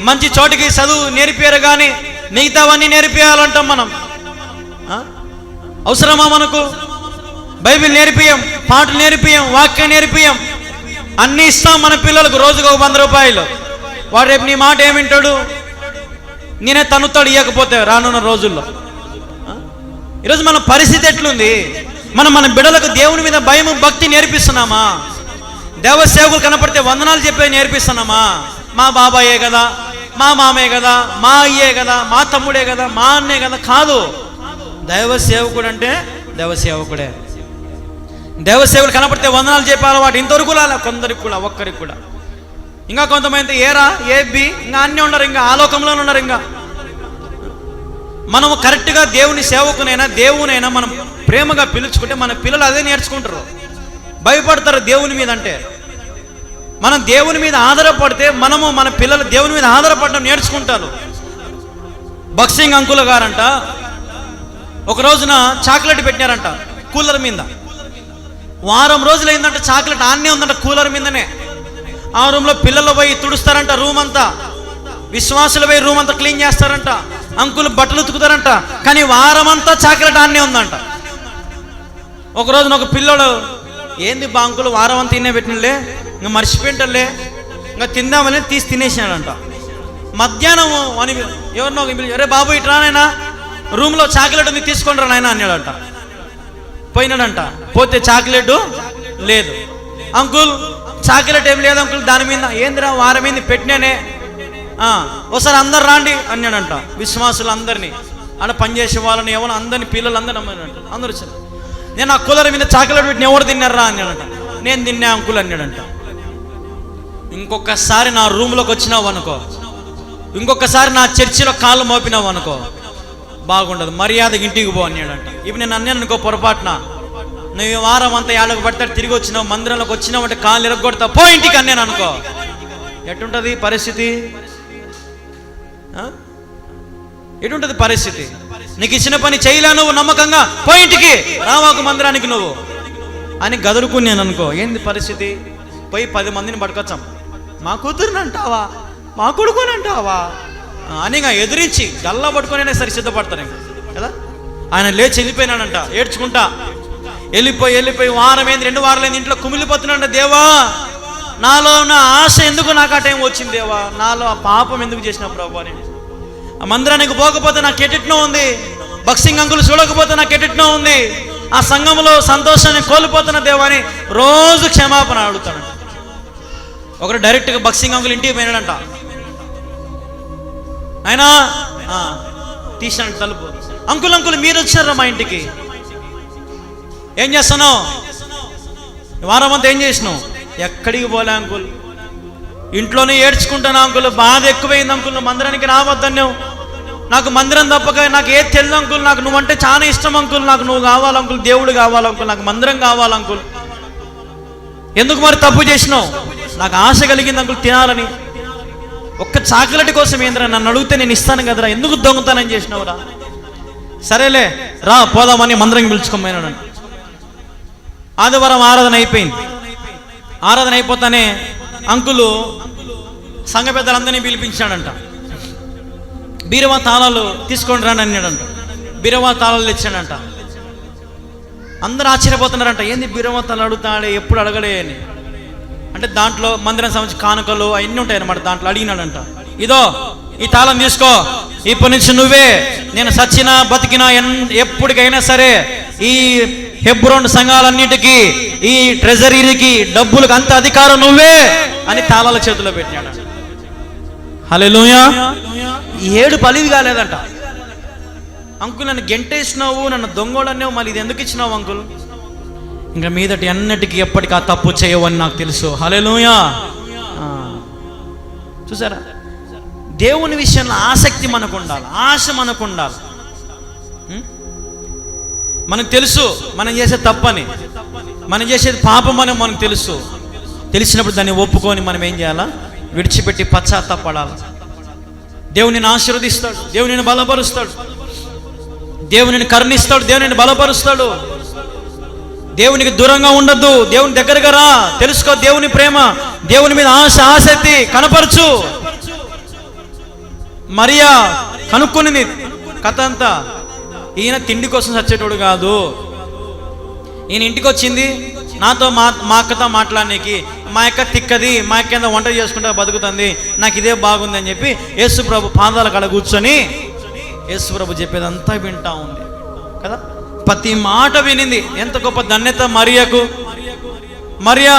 మంచి చోటికి చదువు నేర్పారు కానీ మిగతావన్నీ నేర్పియాలంటాం మనం. అవసరమా మనకు? బైబిల్ నేర్పియం, పాటలు నేర్పియం, వాక్యం నేర్పియం, అన్నీ ఇస్తాం మన పిల్లలకు. రోజుకు ఒక 100 రూపాయలు. వాడు రేపు నీ మాట ఏమింటాడు? నేనే తన్నుతాడు ఇవ్వకపోతే రానున్న రోజుల్లో. ఈరోజు మన పరిస్థితి ఎట్లుంది? మన బిడ్డలకు దేవుని మీద భయం భక్తి నేర్పిస్తున్నామా? దేవ సేవకులు కనపడితే వందనాలు చెప్పేది నేర్పిస్తున్నామా? మా బాబాయే కదా, మా మామే కదా, మా అయ్యే కదా, మా తమ్ముడే కదా, మా అన్నే కదా. కాదు, దైవ సేవకుడు అంటే దైవ సేవకుడే. దైవ సేవకులు కనపడితే వందనాలు చెప్పే అలవాటు ఇంతవరకు రాలే కొందరికి కూడా, ఒక్కరికి కూడా. ఇంకా కొంతమంది ఏరా ఏబి ఇంకా అన్నీ ఉన్నారు, ఇంకా ఆలోకంలోనే ఉన్నారు. ఇంకా మనము కరెక్ట్గా దేవుని సేవకునైనా దేవునైనా మనం ప్రేమగా పిలుచుకుంటే మన పిల్లలు అదే నేర్చుకుంటారు. భయపడతారు దేవుని మీద. అంటే మనం దేవుని మీద ఆధారపడితే మనము మన పిల్లలు దేవుని మీద ఆధారపడడం నేర్చుకుంటారు. బక్సింగ్ అంకుల్ గారంట ఒక రోజున చాక్లెట్ పెట్టినారంట కూలర్ మీద. వారం రోజులు అయిందంట చాక్లెట్ ఆన్నే ఉందంట కూలర్ మీదనే. ఆ రూమ్లో పిల్లలు పోయి తుడుస్తారంట రూమ్ అంతా, విశ్వాసులు పోయి రూమ్ అంతా క్లీన్ చేస్తారంట, అంకులు బట్టలు ఉతుకుతారంట. కానీ వారం అంతా చాక్లెట్ ఆన్నే ఉందంట. ఒక రోజున ఒక పిల్లడు, ఏంది బా అంకులు వారం అంతా తినే పెట్టినలే, ఇంకా మర్చిపోయింటలే, ఇంకా తిందామని తీసి తినేసినాడంట. మధ్యాహ్నం అని ఎవరినో అరే బాబు ఇట్రానైనా రూమ్లో చాక్లెట్ ఉంది తీసుకొని రా నాయన అన్నాడంట. పోయినాడంట. పోతే చాక్లెట్ లేదు. అంకుల్ చాక్లెట్ ఏం లేదు అంకుల్ దాని మీద. ఏందిరా వారమైంది పెట్టినానే, ఒకసారి అందరు రాండి అన్నాడంట. విశ్వాసులు అందరినీ, ఆడ పనిచేసే వాళ్ళని ఎవరు అందరినీ, పిల్లలందరూ అమ్మాడంట. అందరూ వచ్చారు. నేను ఆ కూలర్ మీద చాక్లెట్ పెట్టిన ఎవరు తిన్నారా అన్నాడంట. నేను తిన్నా అంకుల్ అన్నాడంట. ఇంకొకసారి నా రూమ్లోకి వచ్చినావు అనుకో, ఇంకొకసారి నా చర్చిలో కాళ్ళు మోపినావు అనుకో బాగుండదు, మర్యాదగా ఇంటికి పో అన్నాడంట. ఇప్పుడు నేను అన్నాను అనుకో పొరపాటున, నువ్వు ఈ వారం అంతా ఏళ్ళకు పడతాడు తిరిగి వచ్చినావు, మందిరంలోకి వచ్చినావు అంటే కాళ్ళు ఇరగొడతావు, పో ఇంటికి అన్నాను అనుకో, ఎటుంటుంది పరిస్థితి? ఎటుంటుంది పరిస్థితి? నీకు ఇచ్చిన పని చేయలే, నువ్వు నమ్మకంగా పో ఇంటికి, రావాకు మందిరానికి నువ్వు అని గదురుకున్నాను అనుకో, ఏంది పరిస్థితి? పోయి 10 మందిని పట్టుకొచ్చాం, మా కూతురుని అంటావా, మా కొడుకుని అంటావా అని ఇంకా ఎదిరించి గల్లా పట్టుకొని సరి సిద్ధపడతారు కదా. ఆయన లేచి వెళ్ళిపోయినాడంట ఏడ్చుకుంటా, వెళ్ళిపోయి వారం ఏంది 2 వారాలు ఇంట్లో కుమిలిపోతున్నాడు. దేవా, నాలో ఉన్న ఆశ ఎందుకు నాకు ఆ టైం వచ్చింది దేవా, నాలో ఆ పాపం ఎందుకు చేసిన ప్రభు అని. ఆ మందిరానికి పోకపోతే నాకు ఎట్టిట్నో ఉంది, బక్సింగ్ అంకులు చూడకపోతే నాకు ఎట్టిట్నో ఉంది, ఆ సంఘంలో సంతోషాన్ని కోల్పోతున్న దేవా అని రోజు క్షమాపణ అడుగుతాడు. ఒకరు డైరెక్ట్గా బక్సింగ్ అంకుల్ ఇంటికి పోయినాడంట, ఆయన తీసాడు తలుపు, అంకుల్ మీరు వచ్చారా మా ఇంటికి, ఏం చేస్తున్నావు, వారం అంతా ఏం చేసినావు? ఎక్కడికి పోలే అంకుల్, ఇంట్లోనే ఏడ్చుకుంటాను అంకుల్, బాధ ఎక్కువైంది అంకుల్, నువ్వు మందిరానికి రావద్దన్నావు, నాకు మందిరం తప్పక నాకు ఏది తెలియదు అంకుల్, నాకు నువ్వంటే చాలా ఇష్టం అంకుల్, నాకు నువ్వు కావాలి అంకుల్, దేవుడు కావాలి అంకుల్, నాకు మందిరం కావాలి అంకుల్. ఎందుకు మరి తప్పు చేసినావు? నాకు ఆశ కలిగింది అంకుల్ తినాలని, ఒక్క చాక్లెట్ కోసం ఏంద్రా, నన్ను అడిగితే నేను ఇస్తాను కదరా, ఎందుకు దొంగతనం చేసినావురా? సరేలే రా పోదామని మందిరం పిలుచుకోమన్నాడు. ఆదివారం ఆరాధన అయిపోయింది. ఆరాధన అయిపోతానే అంకులు సంఘ పెద్దలందరినీ పిలిపించాడంట. బీరవా తాళాలు తీసుకొని రాని అన్నాడంట. బీరవా తాళాలు తెచ్చాడంట. అందరూ ఆశ్చర్యపోతున్నారంట, ఏంది బీరవా తాళాలు అడుగుతాడే, ఎప్పుడు అడగలే అని. అంటే దాంట్లో మందిరం సంబంధించి కానుకలు అవన్నీ ఉంటాయి అన్నమాట. దాంట్లో అడిగినాడంట, ఇదో ఈ తాళం తీసుకో, ఇప్పటి నుంచి నువ్వే, నేను సచ్చినా బతికినా ఎప్పటికైనా సరే ఈ హెబ్రోన్ సంఘాలన్నిటికీ ఈ ట్రెజరీకి డబ్బులకు అంత అధికారం నువ్వే అని తాళాల చేతిలో పెట్టినాడు. హల్లెలూయా. 7 పలివి కాలేదంట. అంకుల్ నన్ను గెంటేసినావు, నన్ను దొంగోడన్నావు, మళ్ళీ ఇది ఎందుకు ఇచ్చినావు అంకుల్? ఇంకా మీదటి అన్నిటికీ ఎప్పటికీ ఆ తప్పు చేయవని నాకు తెలుసు. హల్లెలూయా. చూసారా, దేవుని విషయంలో ఆసక్తి మనకు ఉండాలి, ఆశ మనకు ఉండాలి. మనకు తెలుసు మనం చేసే తప్పని, మనం చేసేది పాపం అని మనకు తెలుసు. తెలిసినప్పుడు దాన్ని ఒప్పుకొని మనం ఏం చేయాలా? విడిచిపెట్టి పశ్చాత్తాపడాలి. దేవునిని ఆశీర్వదిస్తాడు, దేవునిని బలపరుస్తాడు, దేవునిని కరుణిస్తాడు, దేవునిని బలపరుస్తాడు. దేవునికి దూరంగా ఉండద్దు, దేవుని దగ్గరగా రా, తెలుసుకో దేవుని ప్రేమ, దేవుని మీద ఆశ ఆసక్తి కనపరచు. మరియా కనుక్కునింది కథ అంతా. ఈయన తిండి కోసం చచ్చేటోడు కాదు, ఈయన ఇంటికి వచ్చింది నాతో మా అక్కతో మాట్లాడడానికి. మా అక్క తిక్కది, మా అక్క కింద వంట చేసుకుంటా బతుకుతుంది, నాకు ఇదే బాగుంది అని చెప్పి యేసు ప్రభు పాదాల కాడ కూర్చొని యేసు ప్రభు చెప్పేదంతా వింటా ఉంది కదా. ప్రతి మాట వినింది. ఎంత గొప్ప ధన్యత మరియకు. మరియా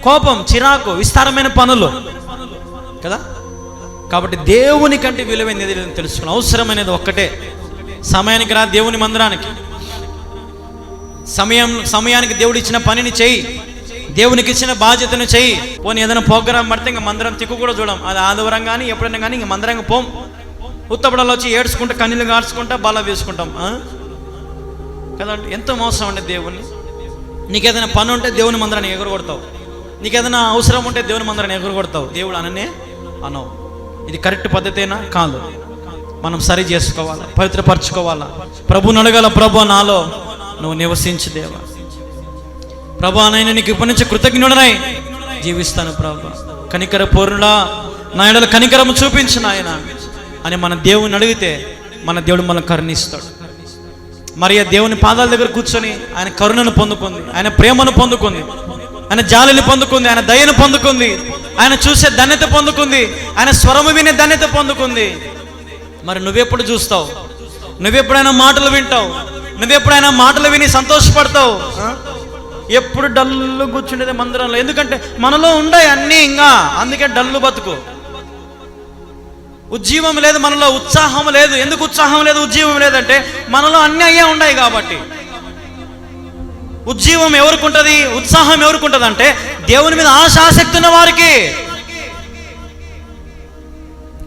కోపం, చిరాకు, విస్తారమైన పనులు కదా. కాబట్టి దేవుని కంటే విలువైనది తెలుసుకుని అవసరమైనది ఒక్కటే, సమయానికి రా దేవుని మందిరానికి, సమయానికి దేవుడు ఇచ్చిన పనిని చెయ్యి, దేవునికి ఇచ్చిన బాధ్యతను చెయ్యి. పోనీ ఏదైనా ప్రోగ్రాం పడితే ఇంకా మందిరం తిక్కు కూడా చూడం, అది ఆదివారం కానీ ఎప్పుడైనా కానీ ఇంక మందిరంగా పోం. ఉత్తపడాలు వచ్చి ఏడ్చుకుంటా, కన్నీళ్ళు గార్చుకుంటా, బాగా వేసుకుంటాం కదండి. ఎంతో మోసం అండి దేవుణ్ణి. నీకేదైనా పని ఉంటే దేవుని మందిరాన్ని ఎగురగొడతావు, నీకేదైనా అవసరం ఉంటే దేవుని మందిరాన్ని ఎగురగొడతావు. దేవుడు అననే అనవు. ఇది కరెక్ట్ పద్ధతేనా? కాదు. మనం సరి చేసుకోవాలా, పవిత్రపరచుకోవాలా. ప్రభుని అడగాల, ప్రభు నాలో నువ్వు నివసించు దేవా, ప్రభు నాయన నీకు ఇప్పటి నుంచి కృతజ్ఞుడనై జీవిస్తాను ప్రభు, కనికర పూర్ణుడా నా ఎడల కనికరము చూపించు నాయన అని మన దేవుని అడిగితే మన దేవుడు మనల్ని కరుణిస్తాడు. మరియా దేవుని పాదాల దగ్గర కూర్చొని ఆయన కరుణను పొందుకుంది, ఆయన ప్రేమను పొందుకుంది, ఆయన జాలిని పొందుకుంది, ఆయన దయను పొందుకుంది, ఆయన చూసే ధన్యత పొందుకుంది, ఆయన స్వరము వినే ధన్యత పొందుకుంది. మరి నువ్వెప్పుడు చూస్తావు? నువ్వెప్పుడైనా మాటలు వింటావు? నువ్వెప్పుడైనా మాటలు విని సంతోషపడతావు? ఎప్పుడు డల్లు కూర్చుండేది మందిరంలో. ఎందుకంటే మనలో ఉండే అన్నీ ఇంకా, అందుకే డల్లు బతుకు. ఉజ్జీవం లేదు మనలో, ఉత్సాహం లేదు. ఎందుకు ఉత్సాహం లేదు, ఉజ్జీవం లేదంటే మనలో అన్నీ అయ్యే ఉన్నాయి కాబట్టి. ఉజ్జీవం ఎవరికి ఉంటుంది, ఉత్సాహం ఎవరికి ఉంటుంది అంటే దేవుని మీద ఆశ ఆసక్తి ఉన్న వారికి.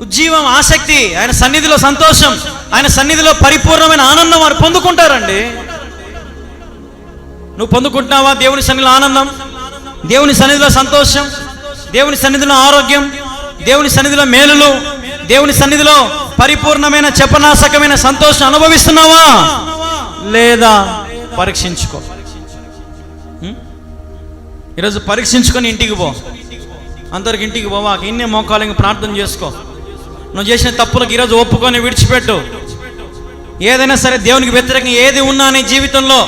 ఉజ్జీవం, ఆసక్తి, ఆయన సన్నిధిలో సంతోషం, ఆయన సన్నిధిలో పరిపూర్ణమైన ఆనందం వారు పొందుకుంటారండి. నువ్వు పొందుకుంటున్నావా దేవుని సన్నిధిలో ఆనందం, దేవుని సన్నిధిలో సంతోషం, దేవుని సన్నిధిలో ఆరోగ్యం, దేవుని సన్నిధిలో మేలులు, దేవుని సన్నిధిలో పరిపూర్ణమైన చెప్పనాశకమైన సంతోషం అనుభవిస్తున్నావా లేదా? పరీక్షించుకో. ఈరోజు పరీక్షించుకొని ఇంటికి పో. అందరికి ఇంటికి పోవా, ఇన్నే మోకాలు ఇంక ప్రార్థన చేసుకో. నువ్వు చేసిన తప్పులకు ఈరోజు ఒప్పుకొని విడిచిపెట్టు. ఏదైనా సరే దేవునికి వ్యతిరేకంగా ఏది ఉన్నా నీ జీవితంలో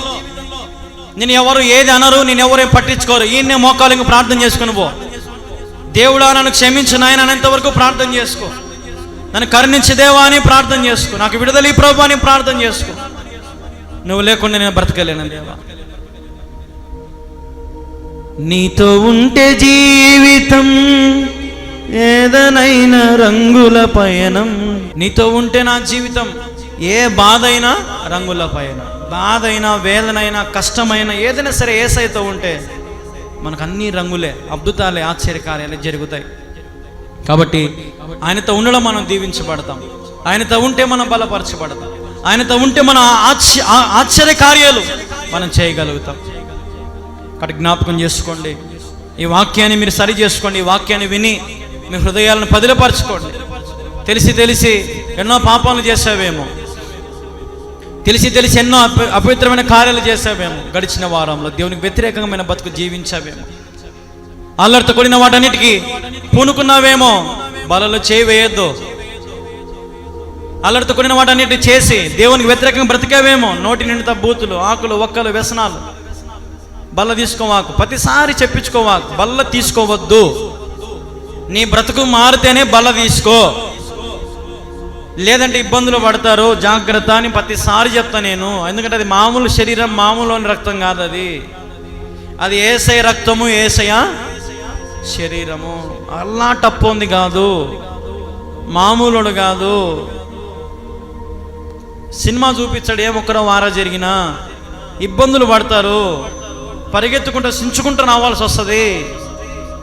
నేను ఎవరు ఏది అనరు, నేను ఎవరేం పట్టించుకోరు. ఈయన్నే మోకాలు ఇంక ప్రార్థన చేసుకుని పో. దేవుడా నన్ను క్షమించు నాయన అనేంతవరకు ప్రార్థన చేసుకో. నన్ను కరుణించే దేవా అని ప్రార్థన చేసుకో. నాకు విడుదల ఈ ప్రభు అని ప్రార్థన చేసుకో. నువ్వు లేకుండా నేను బ్రతకలేను దేవా. నీతో ఉంటే జీవితం ఏదనైనా రంగుల పయనం. నీతో ఉంటే నా జీవితం ఏ బాధ అయినా రంగుల పయనం. బాధ అయినా వేదనైనా కష్టమైనా ఏదైనా సరే యేసయ్యతో ఉంటే మనకు అన్ని రంగులే, అద్భుతాలే, ఆశ్చర్యకార్యాలే జరుగుతాయి. కాబట్టి ఆయనతో ఉండడం మనం దీవించబడతాం. ఆయనతో ఉంటే మనం బలపరచబడతాం. ఆయనతో ఉంటే మన ఆశ్చర్యకార్యాలు మనం చేయగలుగుతాం. కాబట్టి జ్ఞాపకం చేసుకోండి, ఈ వాక్యాన్ని మీరు సరి చేసుకోండి. ఈ వాక్యాన్ని విని మీ హృదయాలను పదిలపరచుకోండి. తెలిసి ఎన్నో పాపాలు చేసావేమో, తెలిసి ఎన్నో అపవిత్రమైన కార్యాలు చేసావేమో. గడిచిన వారంలో దేవునికి వ్యతిరేకమైన బతుకు జీవించావేమో. అల్లరితో కూడిన వాటన్నిటికీ పూనుకున్నావేమో. బలలో చేయి వేయొద్దు. అల్లరితో కూడిన వాటన్నిటిని చేసి దేవునికి వ్యతిరేకంగా బ్రతికావేమో. నోటి నిండుతా బూతులు, ఆకులు, ఒక్కలు, వ్యసనాలు. బల్ల తీసుకోవాకు, ప్రతిసారి చెప్పించుకోవాకు. బల్ల తీసుకోవద్దు. నీ బ్రతుకు మారితేనే బల్ల తీసుకో, లేదంటే ఇబ్బందులు పడతారు. జాగ్రత్త అని ప్రతిసారి చెప్తా నేను. ఎందుకంటే అది మామూలు శరీరం, మామూలుని రక్తం కాదు. అది యేసయ్య రక్తము, యేసయ్య శరీరము. అల్లా టప్పొంది కాదు, మామూలుడు కాదు. సినిమా చూపించాడు, ఏ ఒక్కరో వారా జరిగినా ఇబ్బందులు పడతారు. పరిగెత్తుకుంటూ సించుకుంటూ రావాల్సి వస్తుంది.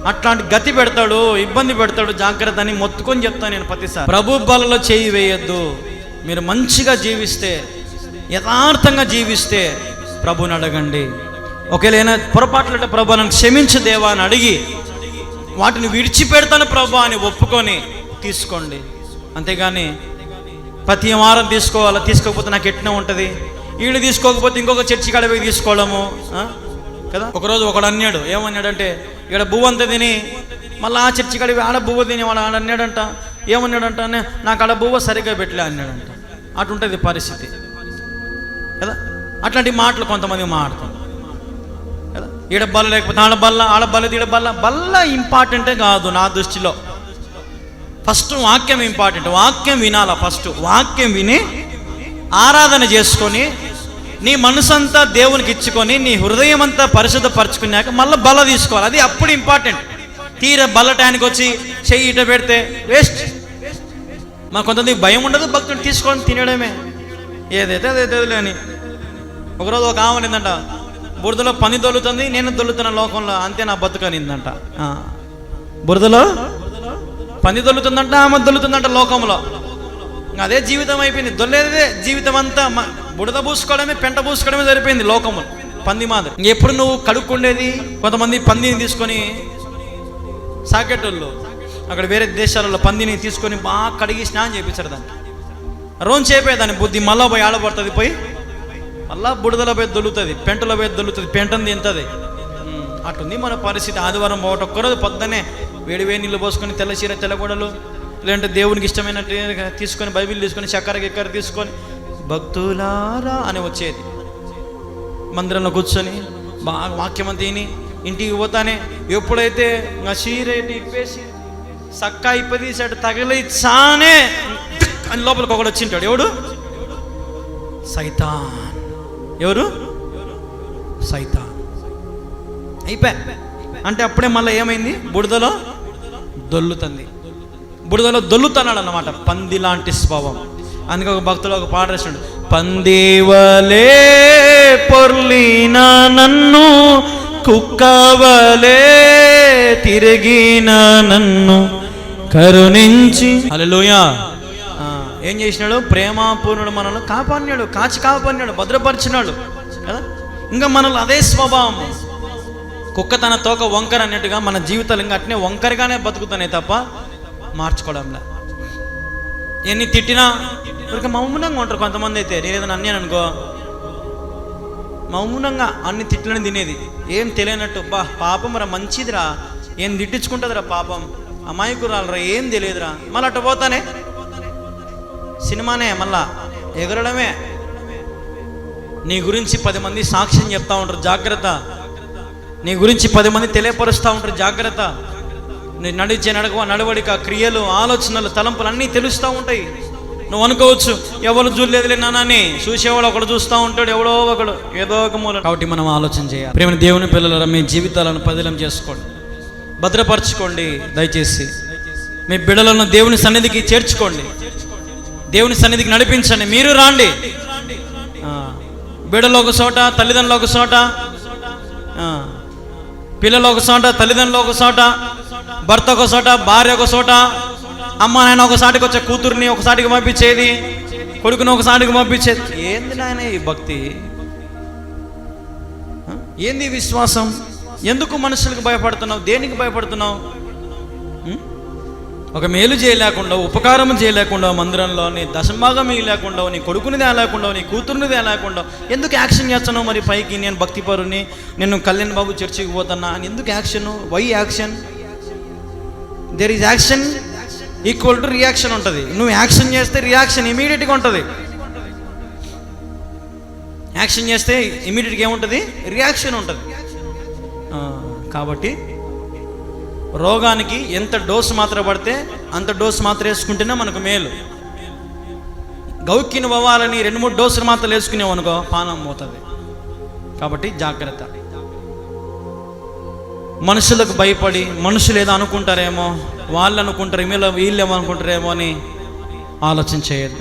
అట్లాంటి గతి పెడతాడు, ఇబ్బంది పెడతాడు. జాగ్రత్త అని మొత్తుకొని చెప్తాను నేను ప్రతిసారి. ప్రభు బలలో చేయి వేయద్దు. మీరు మంచిగా జీవిస్తే, యథార్థంగా జీవిస్తే ప్రభుని అడగండి. ఒకవేళ ఏమైనా పొరపాట్లు ప్రభు నన్ను క్షమించు దేవా అని అడిగి వాటిని విడిచిపెడతాను ప్రభు అని ఒప్పుకొని తీసుకోండి. అంతేగాని ప్రతి వారం తీసుకోవాలా, తీసుకోకపోతే నాకు ఎట్లా ఉంటుంది, వీళ్ళు తీసుకోకపోతే ఇంకొక చర్చి కాడ పోయి తీసుకోవడము కదా. ఒకరోజు ఒకడు అన్నాడు, ఏమన్నాడంటే, ఇక్కడ బువ్వ అంతా తిని మళ్ళీ ఆ చర్చి కాడ ఆడ బువ్వ తిని వాడు ఆడ అన్నాడంట. ఏమన్నాడంట, నాకు ఆడ బువ్వ సరిగ్గా పెట్టలే అన్నాడంట. అటుంటుంది పరిస్థితి కదా. అట్లాంటి మాటలు కొంతమంది మాట్లాడతారు కదా. ఈడ బల్ల లేకపోతే ఆడ బల్ల, ఆడ బల్ల ఈడ బల్ల. బల్ల ఇంపార్టెంటే కాదు నా దృష్టిలో. ఫస్ట్ వాక్యం ఇంపార్టెంట్. వాక్యం వినాలా. ఫస్ట్ వాక్యం విని ఆరాధన చేసుకొని నీ మనసంతా దేవునికి ఇచ్చుకొని నీ హృదయం అంతా పరిశుద్ధపరచుకున్నాక మళ్ళీ బల్ల తీసుకోవాలి. అది అప్పుడు ఇంపార్టెంట్. తీర బల్ల టైంకి వచ్చి చెయ్యి ఇట పెడితే వేస్ట్. మాకు కొంతమంది భయం ఉండదు, భక్తుని తీసుకొని తినడమే. ఏదైతే అదే అని. ఒకరోజు ఒక ఆమె నిందంట, బురదలో పని దొల్లుతుంది, నేను దొల్లుతున్న లోకంలో, అంతే నా బతుకనిందంట. బురదలో పని దొల్లుతుందంట, ఆమె దొల్లుతుందంట లోకంలో. అదే జీవితం అయిపోయింది. దొల్లేదే జీవితం అంతా. బుడద పూసుకోవడమే, పెంట పూసుకోవడమే సరిపోయింది లోకములు. పంది మాదిరి. ఎప్పుడు నువ్వు కడుక్కుండేది? కొంతమంది పందిని తీసుకొని, సాకెటోళ్ళు అక్కడ వేరే దేశాలలో పందిని తీసుకొని బాగా కడిగి స్నానం చేయించారు. దాన్ని రోజు చేపేదాన్ని బుద్ధి మళ్ళా పోయి ఆడబడుతుంది. పోయి మళ్ళా బుడదలో పోయి దొల్లుతుంది, పెంటలో పోయి దొల్లుతుంది, పెంటని తింటుంది. అటుంది మన పరిస్థితి. ఆదివారం పోవటం ఒక్కరోజు పొద్దున్నే వేడి నీళ్ళు పోసుకొని, తెల్ల చీర, తెల్లగొడలు, లేదంటే దేవునికి ఇష్టమైనట్టు తీసుకొని, బైబిల్ తీసుకొని, చక్కెర తీసుకొని భక్తులారా అని వచ్చేది. మందిరంలో కూర్చొని బాగా వాక్యం తిని ఇంటికి పోతానే ఎప్పుడైతే చీరేటి ఇప్పేసి సక్కా ఇప్పదీసాడు తగిలి చానే అని లోపలికి ఒకడు వచ్చింటాడు. ఎవడు? సైతాన్. ఎవరు? సైతాన్. అయిపోయా అంటే అప్పుడే మళ్ళీ ఏమైంది? బుడదలో దొల్లుతుంది. బుడదలో దొల్లుతున్నాడు అన్నమాట. పంది లాంటి స్వభావం. అందుకే ఒక భక్తుడు ఒక పాట రాశాడు, పందివలే పొర్లిన నన్ను, కుక్కవలే తిరిగిన నన్ను కరుణించి. హల్లెలూయా. ఏం చేసినాడు? ప్రేమపూర్ణుడు మనల్ని కాపాడినాడు, కాచి కాపాడినాడు, భద్రపరిచినాడు కదా. ఇంకా మనలో అదే స్వభావం. కుక్క తన తోక వంకర అన్నట్టుగా మన జీవితాలు ఇంకా అట్నే వంకరగానే బతుకుతున్నాయి తప్ప మార్చుకోవడంలే. ఎన్ని తిట్టినా ఇక మౌనంగా ఉంటారు కొంతమంది. అయితే నేను ఏదైనా అన్నాను అనుకో, మౌనంగా అన్ని తిట్లని తినేది, ఏం తెలియనట్టు. పాపం రా, మంచిదిరా, ఏం తిట్టించుకుంటుందిరా, పాపం అమాయకురాలరా, ఏం తెలియదురా. మళ్ళీ అటు పోతానే సినిమానే, మళ్ళా ఎగరడమే. నీ గురించి 10 మంది సాక్ష్యం చెప్తా ఉంటారు, జాగ్రత్త. నీ గురించి 10 మంది తెలియపరుస్తూ ఉంటారు, జాగ్రత్త. నీ నడిచే నడవడిక, క్రియలు, ఆలోచనలు, తలంపులు అన్నీ తెలుస్తూ ఉంటాయి. నువ్వు అనుకోవచ్చు ఎవరు చూడలేదులే నాన్నని, చూసేవాడు ఒకడు చూస్తూ ఉంటాడు, ఎవడో ఒకడు ఏదో ఒక మూల. కాబట్టి మనం ఆలోచన చేయాలి. ప్రేమ దేవుని పిల్లల, మీ జీవితాలను పదిలం చేసుకోండి, భద్రపరచుకోండి. దయచేసి మీ బిడ్డలను దేవుని సన్నిధికి చేర్చుకోండి, దేవుని సన్నిధికి నడిపించండి. మీరు రాండి. బిడ్డలు ఒక చోట, తల్లిదండ్రులు ఒక చోట, పిల్లలు ఒక చోట, తల్లిదండ్రులు ఒక చోట, భర్త ఒక చోట, భార్య ఒక చోట, అమ్మ నాయన ఒకసాటికి వచ్చే కూతుర్ని ఒకసాటికి పంపించేది, కొడుకుని ఒకసాటికి పంపించేది. ఏంది నాయన ఈ భక్తి? ఏంది విశ్వాసం? ఎందుకు మనుషులకు భయపడుతున్నావు? దేనికి భయపడుతున్నావు? ఒక మేలు చేయలేకుండా, ఉపకారం చేయలేకుండా, మందిరంలో నీ దశభాగం లేకుండా, నీ కొడుకుని తేలేకుండా, నీ కూతుర్ని తేలేకుండా ఎందుకు యాక్షన్ చేస్తున్నావు? మరి పైకి నేను భక్తిపరుని, నేను కళ్యాణ్ బాబు చర్చికి పోతున్నా అని ఎందుకు action? Why action? There is action equal to reaction ఉంటుంది. నువ్వు యాక్షన్ చేస్తే రియాక్షన్ ఇమీడియట్గా ఉంటుంది. యాక్షన్ చేస్తే ఇమీడియట్గా ఏముంటుంది? రియాక్షన్ ఉంటుంది. కాబట్టి రోగానికి ఎంత డోసు మాత్ర పడితే అంత డోసు మాత్ర వేసుకుంటేనే మనకు మేలు. గౌక్కిని పోవాలని 2-3 డోసులు మాత్రం వేసుకునేవనుకో పానం పోతుంది. కాబట్టి జాగ్రత్త. మనుషులకు భయపడి, మనుషులు ఏదో అనుకుంటారేమో, వాళ్ళు అనుకుంటారు, వీళ్ళు ఏమో అనుకుంటారేమో అని ఆలోచన చేయదు.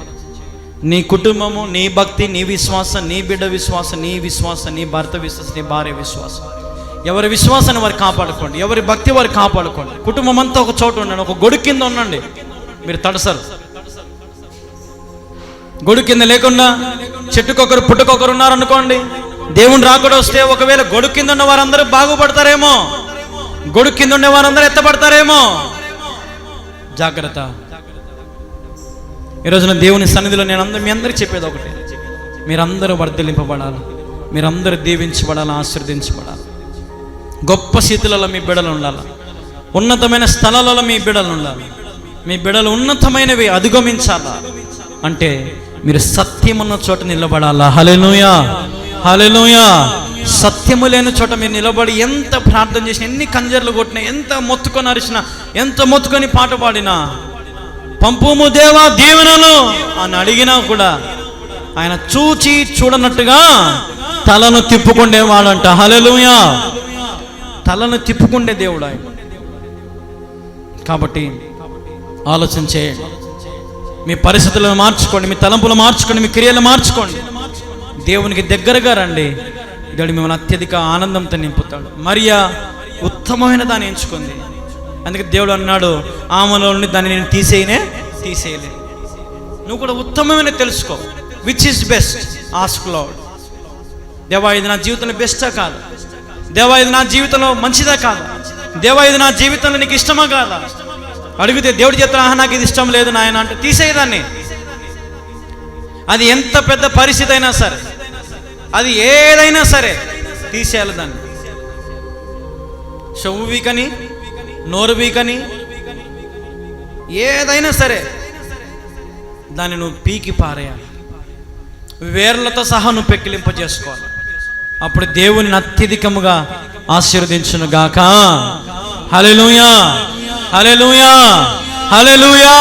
నీ కుటుంబము, నీ భక్తి, నీ విశ్వాసం, నీ బిడ్డ విశ్వాసం, నీ విశ్వాసం, నీ భర్త విశ్వాసం, నీ భార్య విశ్వాసం, ఎవరి విశ్వాసాన్ని వారు కాపాడుకోండి, ఎవరి భక్తి వారు కాపాడుకోండి. కుటుంబం అంతా ఒక చోట ఉండండి, ఒక గొడుగు కింద ఉండండి. మీరు తడసరు. గొడుగు కింద లేకుండా చెట్టుకొకరు పుట్టుకొకరు ఉన్నారనుకోండి, దేవుని రాకడ వస్తే ఒకవేళ గొడుగు కింద ఉన్న వారందరూ బాగుపడతారేమో, గొడుగు కింద ఉండే వారందరూ ఎత్తపడతారేమో. జాగ్రత్త. ఈరోజున దేవుని సన్నిధిలో మీ అందరికీ చెప్పేది ఒకటే, మీరందరూ వర్ధిల్లింపబడాలి, మీరందరూ దీవించబడాలి, ఆశీర్వదించబడాలి. గొప్ప స్థితులలో మీ బిడ్డలు ఉండాలి, ఉన్నతమైన స్థలాలలో మీ బిడ్డలు ఉండాలి. మీ బిడ్డలు ఉన్నతమైనవి అధిగమించాలా అంటే మీరు సత్యమున్న చోట నిలబడాలా. హల్లెలూయా, హల్లెలూయా. సత్యము లేని చోట మీరు నిలబడి ఎంత ప్రార్థన చేసినా, ఎన్ని కంజర్లు కొట్టినా, ఎంత మొత్తుకొని అరిచినా, ఎంత మొత్తుకొని పాట పాడినా, పంపుము దేవా దీవెనలు అని అడిగినా కూడా ఆయన చూచి చూడనట్టుగా తలను తిప్పుకుండేవాడంట. హల్లెలూయా. తలను తిప్పుకుండే దేవుడు ఆయన. కాబట్టి ఆలోచన చేయండి, మీ పరిస్థితులను మార్చుకోండి, మీ తలంపులు మార్చుకోండి, మీ క్రియలు మార్చుకోండి. దేవునికి దగ్గరగా రండి. దేవుడు మిమ్మల్ని అత్యధిక ఆనందంతో నింపుతాడు. మరియా ఉత్తమమైన దాన్ని ఎంచుకుంది. అందుకే దేవుడు అన్నాడు, ఆమెలో నుండి దాన్ని నేను తీసేయలేదు. నువ్వు కూడా ఉత్తమమైన తెలుసుకో. Which is best? Ask lord. దేవా ఇది నా జీవితంలో బెస్టా కాదు? దేవా ఇది నా జీవితంలో మంచిదా కాదా? దేవా ఇది నా జీవితంలో నీకు ఇష్టమా కాదా? అడిగితే దేవుడు చెప్తాను, నాకు ఇది ఇష్టం లేదు నాయన అంటే తీసేయదాన్ని. అది ఎంత పెద్ద పరిస్థితి అయినా సరే, అది ఏదైనా సరే తీసేయాలి దాన్ని. చెవు వీకని, నోరు వీకని, ఏదైనా సరే దాన్ని నువ్వు పీకి పారేయాలి. వేర్లతో సహా నువ్వు పెక్కిలింప చేసుకోవాలి. అప్పుడు దేవుని అత్యధికముగా ఆశీర్వదించును గాక. హల్లెలూయా, హల్లెలూయా, హల్లెలూయా.